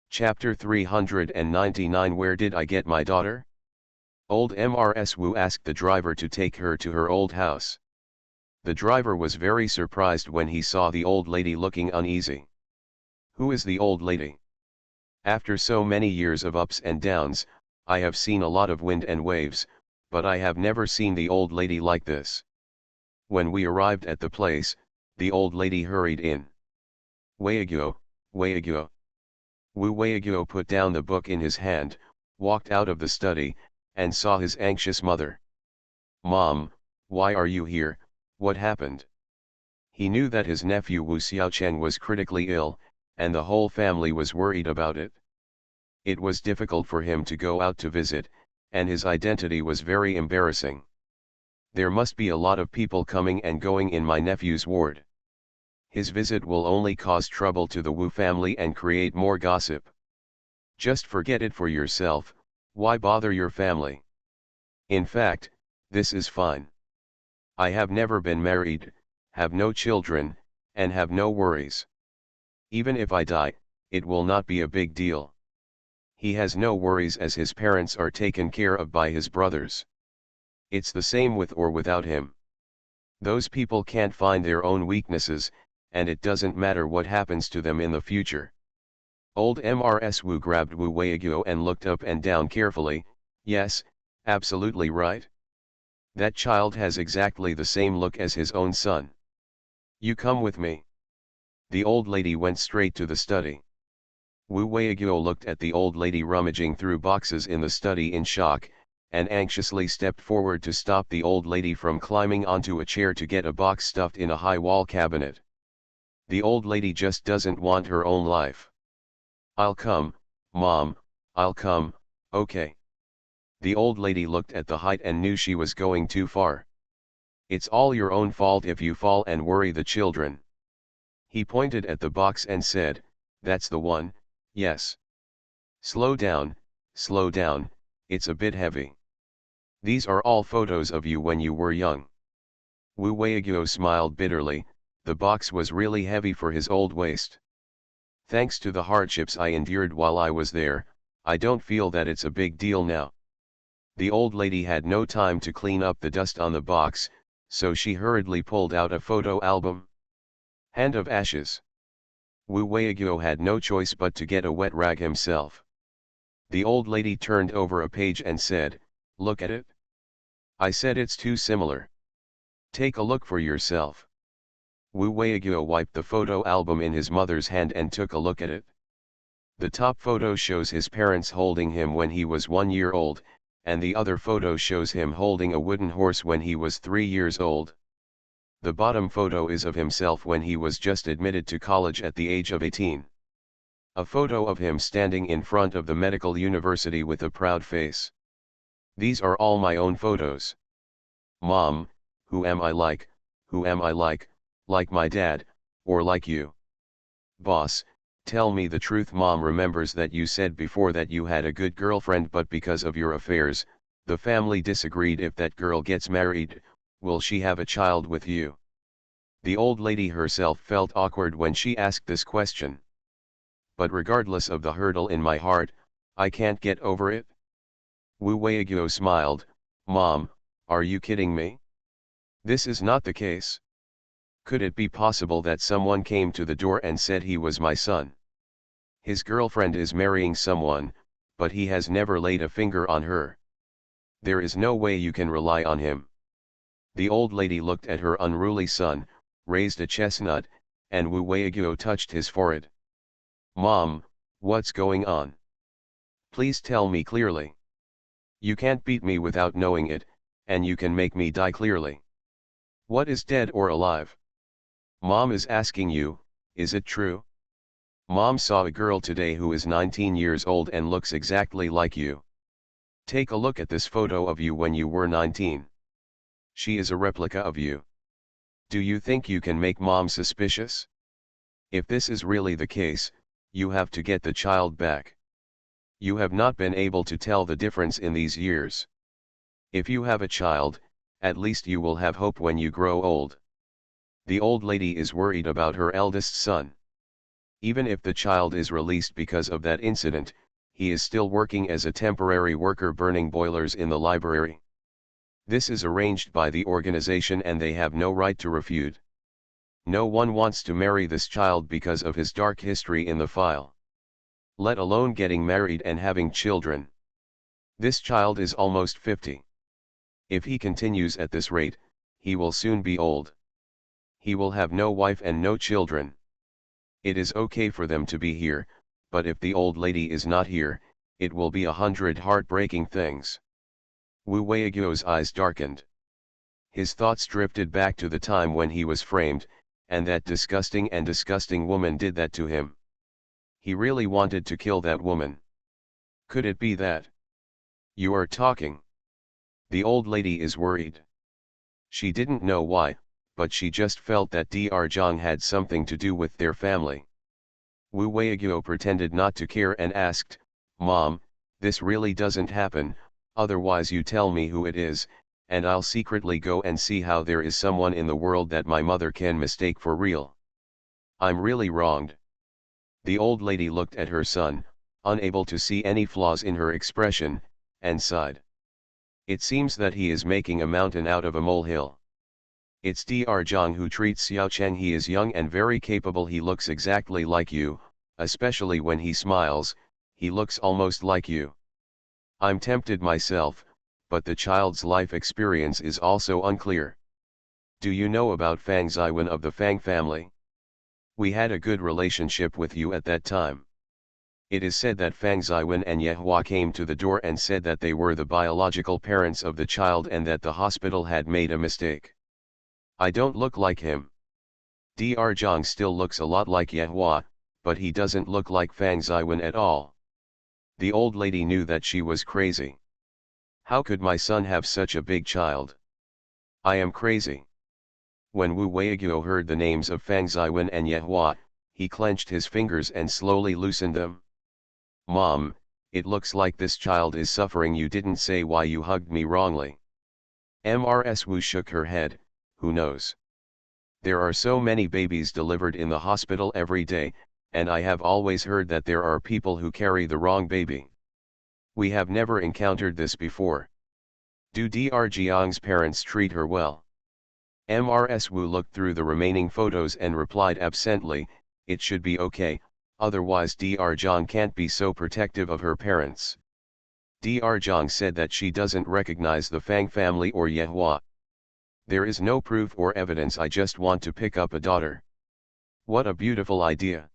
Chapter 399. Where did I get my daughter? Old Mrs. Wu asked the driver to take her to her old house. The driver was very surprised when he saw the old lady looking uneasy. Who is the old lady? After so many years of ups and downs, I have seen a lot of wind and waves, but I have never seen the old lady like this. When we arrived at the place, the old lady hurried in. Weiguo, Weiguo. Wu Weiguo put down the book in his hand, walked out of the study, and saw his anxious mother. Mom, why are you here, what happened? He knew that his nephew Wu Xiaocheng was critically ill, and the whole family was worried about it. It was difficult for him to go out to visit, and his identity was very embarrassing. There must be a lot of people coming and going in my nephew's ward. His visit will only cause trouble to the Wu family and create more gossip. Just forget it for yourself, why bother your family? In fact, this is fine. I have never been married, have no children, and have no worries. Even if I die, it will not be a big deal. He has no worries as his parents are taken care of by his brothers. It's the same with or without him. Those people can't find their own weaknesses, and it doesn't matter what happens to them in the future. Old Mrs. Wu grabbed Wu Weiguo and looked up and down carefully. Yes, absolutely right. That child has exactly the same look as his own son. You come with me. The old lady went straight to the study. Wu Weiguo looked at the old lady rummaging through boxes in the study in shock, and anxiously stepped forward to stop the old lady from climbing onto a chair to get a box stuffed in a high wall cabinet. The old lady just doesn't want her own life. I'll come, Mom, I'll come, okay. The old lady looked at the height and knew she was going too far. It's all your own fault if you fall and worry the children. He pointed at the box and said, that's the one, yes. Slow down, it's a bit heavy. These are all photos of you when you were young. Wu Weiguo smiled bitterly, the box was really heavy for his old waist. Thanks to the hardships I endured while I was there, I don't feel that it's a big deal now. The old lady had no time to clean up the dust on the box, so she hurriedly pulled out a photo album. Hand of ashes. Wu Weiguo had no choice but to get a wet rag himself. The old lady turned over a page and said, look at it. I said it's too similar. Take a look for yourself. Wu Weiguo wiped the photo album in his mother's hand and took a look at it. The top photo shows his parents holding him when he was 1 year old, and the other photo shows him holding a wooden horse when he was 3 years old. The bottom photo is of himself when he was just admitted to college at the age of 18. A photo of him standing in front of the medical university with a proud face. These are all my own photos. Mom, who am I like my dad, or like you? Boss, tell me the truth. Mom remembers that you said before that you had a good girlfriend, but because of your affairs, the family disagreed. If that girl gets married, will she have a child with you? The old lady herself felt awkward when she asked this question. But regardless of the hurdle in my heart, I can't get over it. Wu Weiguo smiled. Mom, are you kidding me? This is not the case. Could it be possible that someone came to the door and said he was my son? His girlfriend is marrying someone, but he has never laid a finger on her. There is no way you can rely on him. The old lady looked at her unruly son, raised a chestnut, and Wu Weiguo touched his forehead. Mom, what's going on? Please tell me clearly. You can't beat me without knowing it, and you can make me die clearly. What is dead or alive? Mom is asking you, is it true? Mom saw a girl today who is 19 years old and looks exactly like you. Take a look at this photo of you when you were 19. She is a replica of you. Do you think you can make Mom suspicious? If this is really the case, you have to get the child back. You have not been able to tell the difference in these years. If you have a child, at least you will have hope when you grow old. The old lady is worried about her eldest son. Even if the child is released because of that incident, he is still working as a temporary worker burning boilers in the library. This is arranged by the organization and they have no right to refute. No one wants to marry this child because of his dark history in the file. Let alone getting married and having children. This child is almost 50. If he continues at this rate, he will soon be old. He will have no wife and no children. It is okay for them to be here, but if the old lady is not here, it will be 100 heartbreaking things. Wu Weiguo's eyes darkened. His thoughts drifted back to the time when he was framed, and that disgusting woman did that to him. He really wanted to kill that woman. Could it be that? You are talking. The old lady is worried. She didn't know why, but she just felt that Dr. Zhang had something to do with their family. Wu Weiguo pretended not to care and asked, Mom, this really doesn't happen, otherwise you tell me who it is, and I'll secretly go and see how there is someone in the world that my mother can mistake for real. I'm really wronged. The old lady looked at her son, unable to see any flaws in her expression, and sighed. It seems that he is making a mountain out of a molehill. It's Dr. Zhang who treats Xiao Cheng. He is young and very capable. He looks exactly like you, especially when he smiles, he looks almost like you. I'm tempted myself, but the child's life experience is also unclear. Do you know about Fang Ziwen of the Fang family? We had a good relationship with you at that time. It is said that Fang Ziwen and Yehua came to the door and said that they were the biological parents of the child and that the hospital had made a mistake. I don't look like him. Dr. Zhang still looks a lot like Yehua, but he doesn't look like Fang Ziwen at all. The old lady knew that she was crazy. How could my son have such a big child? I am crazy. When Wu Weiguo heard the names of Fang Ziwen and Yehua, he clenched his fingers and slowly loosened them. Mom, it looks like this child is suffering. You didn't say why you hugged me wrongly. Ms. Wu shook her head, who knows? There are so many babies delivered in the hospital every day, and I have always heard that there are people who carry the wrong baby. We have never encountered this before. Do Dr. Jiang's parents treat her well? Ms. Wu looked through the remaining photos and replied absently, it should be okay. Otherwise Dr. Zhang can't be so protective of her parents. Dr. Zhang said that she doesn't recognize the Fang family or Yehua. There is no proof or evidence. I just want to pick up a daughter. What a beautiful idea.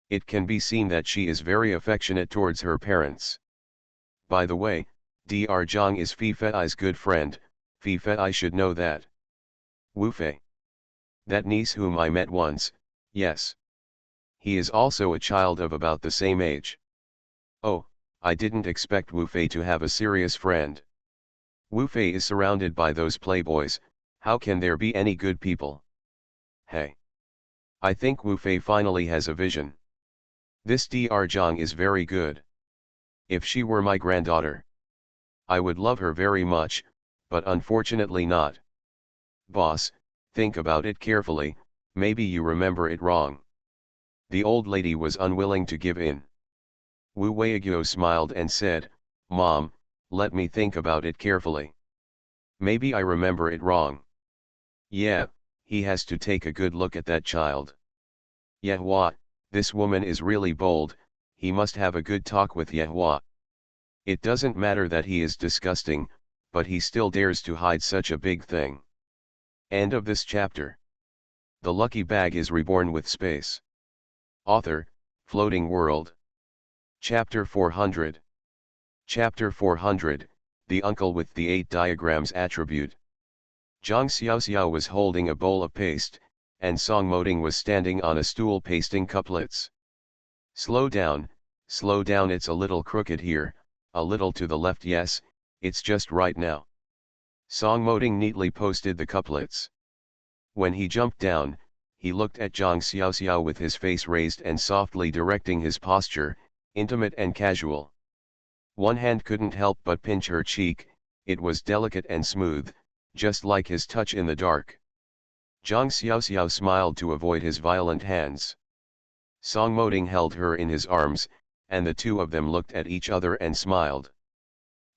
It can be seen that she is very affectionate towards her parents. By the way, Dr. Zhang is Fi Fei's good friend. Fi Fei should know that. Wu Fei. That niece whom I met once, yes. He is also a child of about the same age. Oh, I didn't expect Wu Fei to have a serious friend. Wu Fei is surrounded by those playboys, how can there be any good people? Hey. I think Wu Fei finally has a vision. This Dr. Zhang is very good. If she were my granddaughter, I would love her very much, but unfortunately not. Boss, think about it carefully, maybe you remember it wrong. The old lady was unwilling to give in. Wu Weiguo smiled and said, Mom, let me think about it carefully. Maybe I remember it wrong. Yeah, he has to take a good look at that child. Yehua, this woman is really bold, he must have a good talk with Yehua. It doesn't matter that he is disgusting, but he still dares to hide such a big thing. End of this chapter. The lucky bag is reborn with space. Author, Floating World. Chapter 400. Chapter 400, The Uncle with the 8 Diagrams Attribute. Zhang Xiaoxiao was holding a bowl of paste, and Song Moding was standing on a stool pasting couplets. Slow down, it's a little crooked here, a little to the left. Yes, it's just right now. Song Moding neatly posted the couplets. When he jumped down, he looked at Zhang Xiaoxiao with his face raised and softly directing his posture, intimate and casual. One hand couldn't help but pinch her cheek, it was delicate and smooth, just like his touch in the dark. Zhang Xiaoxiao smiled to avoid his violent hands. Song Moding held her in his arms, and the two of them looked at each other and smiled.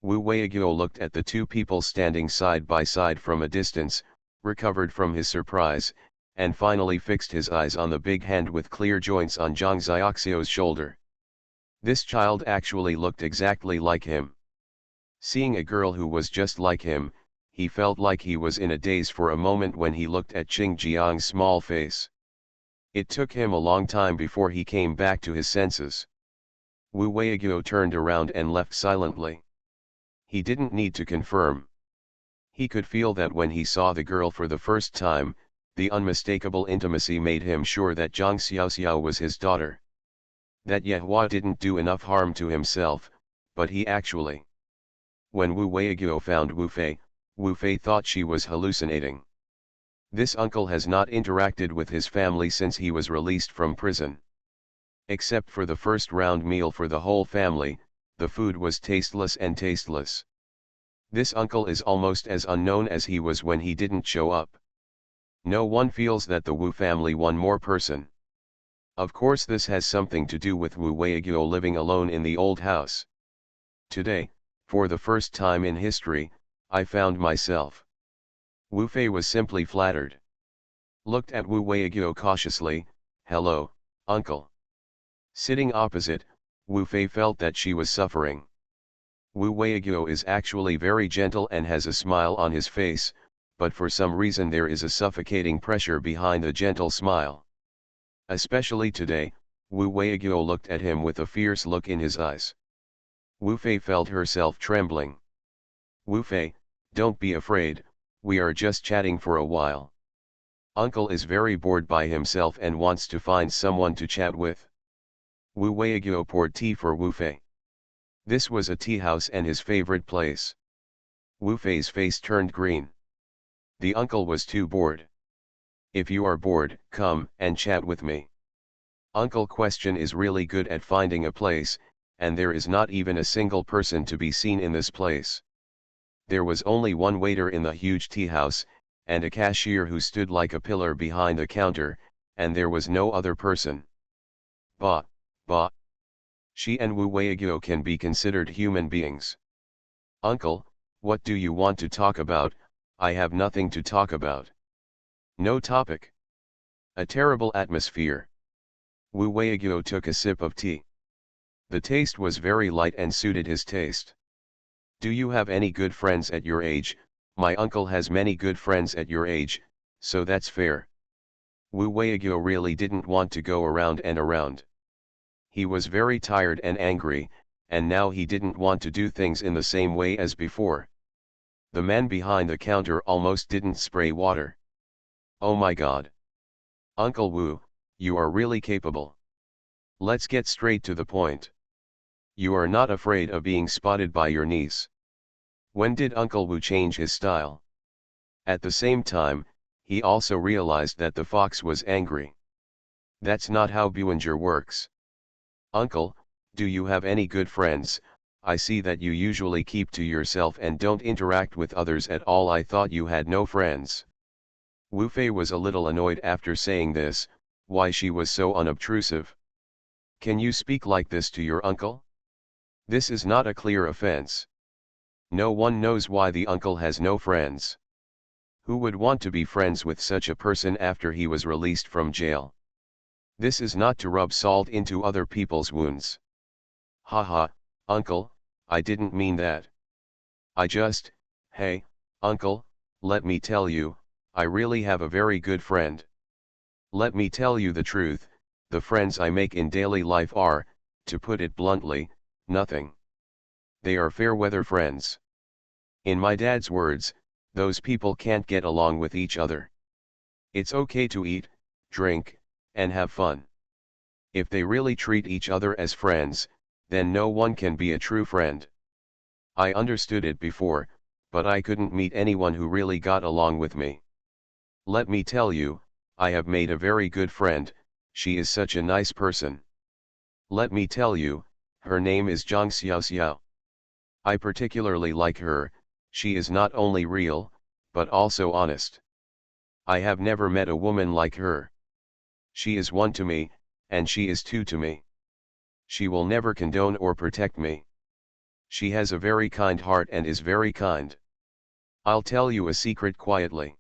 Wu Weiguo looked at the two people standing side by side from a distance, recovered from his surprise, and finally fixed his eyes on the big hand with clear joints on Zhang Xiaoxiao's shoulder. This child actually looked exactly like him. Seeing a girl who was just like him, he felt like he was in a daze for a moment when he looked at Qing Jiang's small face. It took him a long time before he came back to his senses. Wu Weiguo turned around and left silently. He didn't need to confirm. He could feel that when he saw the girl for the first time, the unmistakable intimacy made him sure that Zhang Xiaoxiao was his daughter. That Yehua didn't do enough harm to himself, but he actually. When Wu Weiguo found Wu Fei thought she was hallucinating. This uncle has not interacted with his family since he was released from prison. Except for the first round meal for the whole family, the food was tasteless and tasteless. This uncle is almost as unknown as he was when he didn't show up. No one feels that the Wu family one more person. Of course this has something to do with Wu Weiguo living alone in the old house. Today, for the first time in history, I found myself. Wu Fei was simply flattered. Looked at Wu Weiguo cautiously, hello, uncle. Sitting opposite, Wu Fei felt that she was suffering. Wu Weiguo is actually very gentle and has a smile on his face, but for some reason there is a suffocating pressure behind the gentle smile. Especially today, Wu Weiguo looked at him with a fierce look in his eyes. Wu Fei felt herself trembling. Wu Fei, don't be afraid, we are just chatting for a while. Uncle is very bored by himself and wants to find someone to chat with. Wu Weiguo poured tea for Wu Fei. This was a tea house and his favorite place. Wu Fei's face turned green. The uncle was too bored. If you are bored, come and chat with me. Uncle Question is really good at finding a place, and there is not even a single person to be seen in this place. There was only one waiter in the huge tea house, and a cashier who stood like a pillar behind the counter, and there was no other person. Bah. She and Wu Weiguo can be considered human beings. Uncle, what do you want to talk about? I have nothing to talk about. No topic. A terrible atmosphere. Wu Weiguo took a sip of tea. The taste was very light and suited his taste. Do you have any good friends at your age? My uncle has many good friends at your age, so that's fair. Wu Weiguo really didn't want to go around and around. He was very tired and angry, and now he didn't want to do things in the same way as before. The man behind the counter almost didn't spray water. Oh my God. Uncle Wu, you are really capable. Let's get straight to the point. You are not afraid of being spotted by your niece. When did Uncle Wu change his style? At the same time, he also realized that the fox was angry. That's not how Buinger works. Uncle, do you have any good friends? I see that you usually keep to yourself and don't interact with others at all. I thought you had no friends. Wu Fei was a little annoyed after saying this, why she was so unobtrusive. Can you speak like this to your uncle? This is not a clear offense. No one knows why the uncle has no friends. Who would want to be friends with such a person after he was released from jail? This is not to rub salt into other people's wounds. Haha, uncle, I didn't mean that. Hey, uncle, let me tell you, I really have a very good friend. Let me tell you the truth, the friends I make in daily life are, to put it bluntly, nothing. They are fair weather friends. In my dad's words, those people can't get along with each other. It's okay to eat, drink, and have fun. If they really treat each other as friends, then no one can be a true friend. I understood it before, but I couldn't meet anyone who really got along with me. Let me tell you, I have made a very good friend, she is such a nice person. Let me tell you, her name is Zhang Xiaoxiao. I particularly like her, she is not only real, but also honest. I have never met a woman like her. She is one to me, and she is two to me. She will never condone or protect me. She has a very kind heart and is very kind. I'll tell you a secret quietly.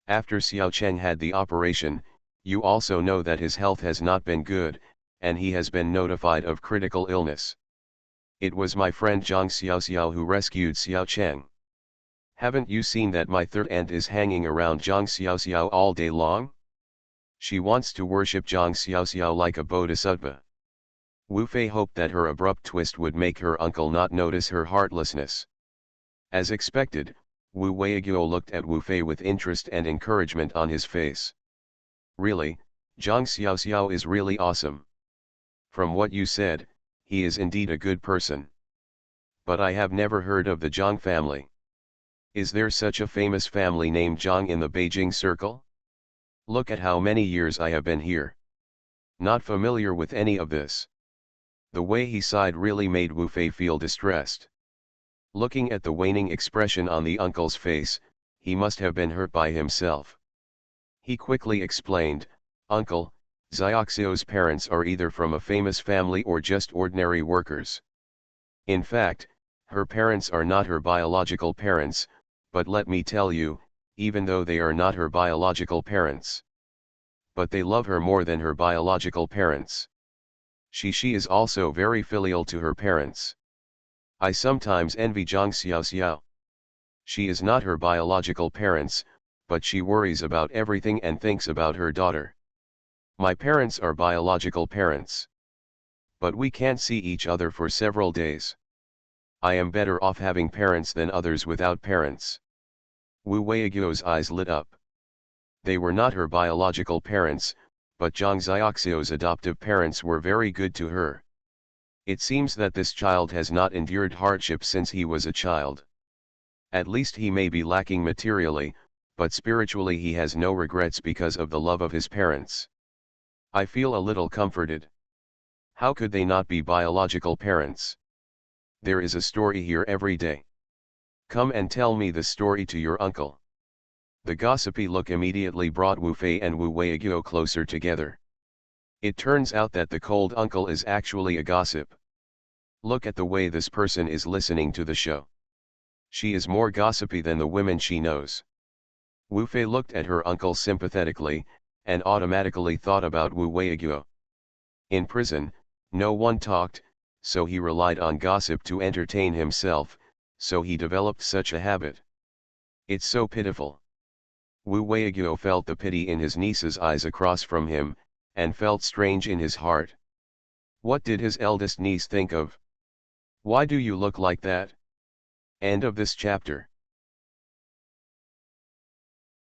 After Xiao Cheng had the operation, you also know that his health has not been good, and he has been notified of critical illness. It was my friend Zhang Xiaoxiao who rescued Xiao Cheng. Haven't you seen that my third aunt is hanging around Zhang Xiaoxiao all day long? She wants to worship Zhang Xiaoxiao like a bodhisattva. Wu Fei hoped that her abrupt twist would make her uncle not notice her heartlessness. As expected, Wu Weiguo looked at Wu Fei with interest and encouragement on his face. Really, Zhang Xiaoxiao is really awesome. From what you said, he is indeed a good person. But I have never heard of the Zhang family. Is there such a famous family named Zhang in the Beijing circle? Look at how many years I have been here. Not familiar with any of this. The way he sighed really made Wu Fei feel distressed. Looking at the waning expression on the uncle's face, he must have been hurt by himself. He quickly explained, Uncle, Xiaoxiao's parents are either from a famous family or just ordinary workers. In fact, her parents are not her biological parents, but let me tell you, even though they are not her biological parents. But they love her more than her biological parents. She is also very filial to her parents. I sometimes envy Zhang Xiaoxiao. She is not her biological parents, but she worries about everything and thinks about her daughter. My parents are biological parents. But we can't see each other for several days. I am better off having parents than others without parents. Wu Weiguo's eyes lit up. They were not her biological parents, but Zhang Xiaoxiao's adoptive parents were very good to her. It seems that this child has not endured hardship since he was a child. At least he may be lacking materially, but spiritually he has no regrets because of the love of his parents. I feel a little comforted. How could they not be biological parents? There is a story here every day. Come and tell me the story to your uncle. The gossipy look immediately brought Wu Fei and Wu Weiguo closer together. It turns out that the cold uncle is actually a gossip. Look at the way this person is listening to the show. She is more gossipy than the women she knows. Wu Fei looked at her uncle sympathetically, and automatically thought about Wu Weiguo. In prison, no one talked, so he relied on gossip to entertain himself, so he developed such a habit. It's so pitiful. Wu Weiguo felt the pity in his niece's eyes across from him, and felt strange in his heart. What did his eldest niece think of? Why do you look like that? End of this chapter.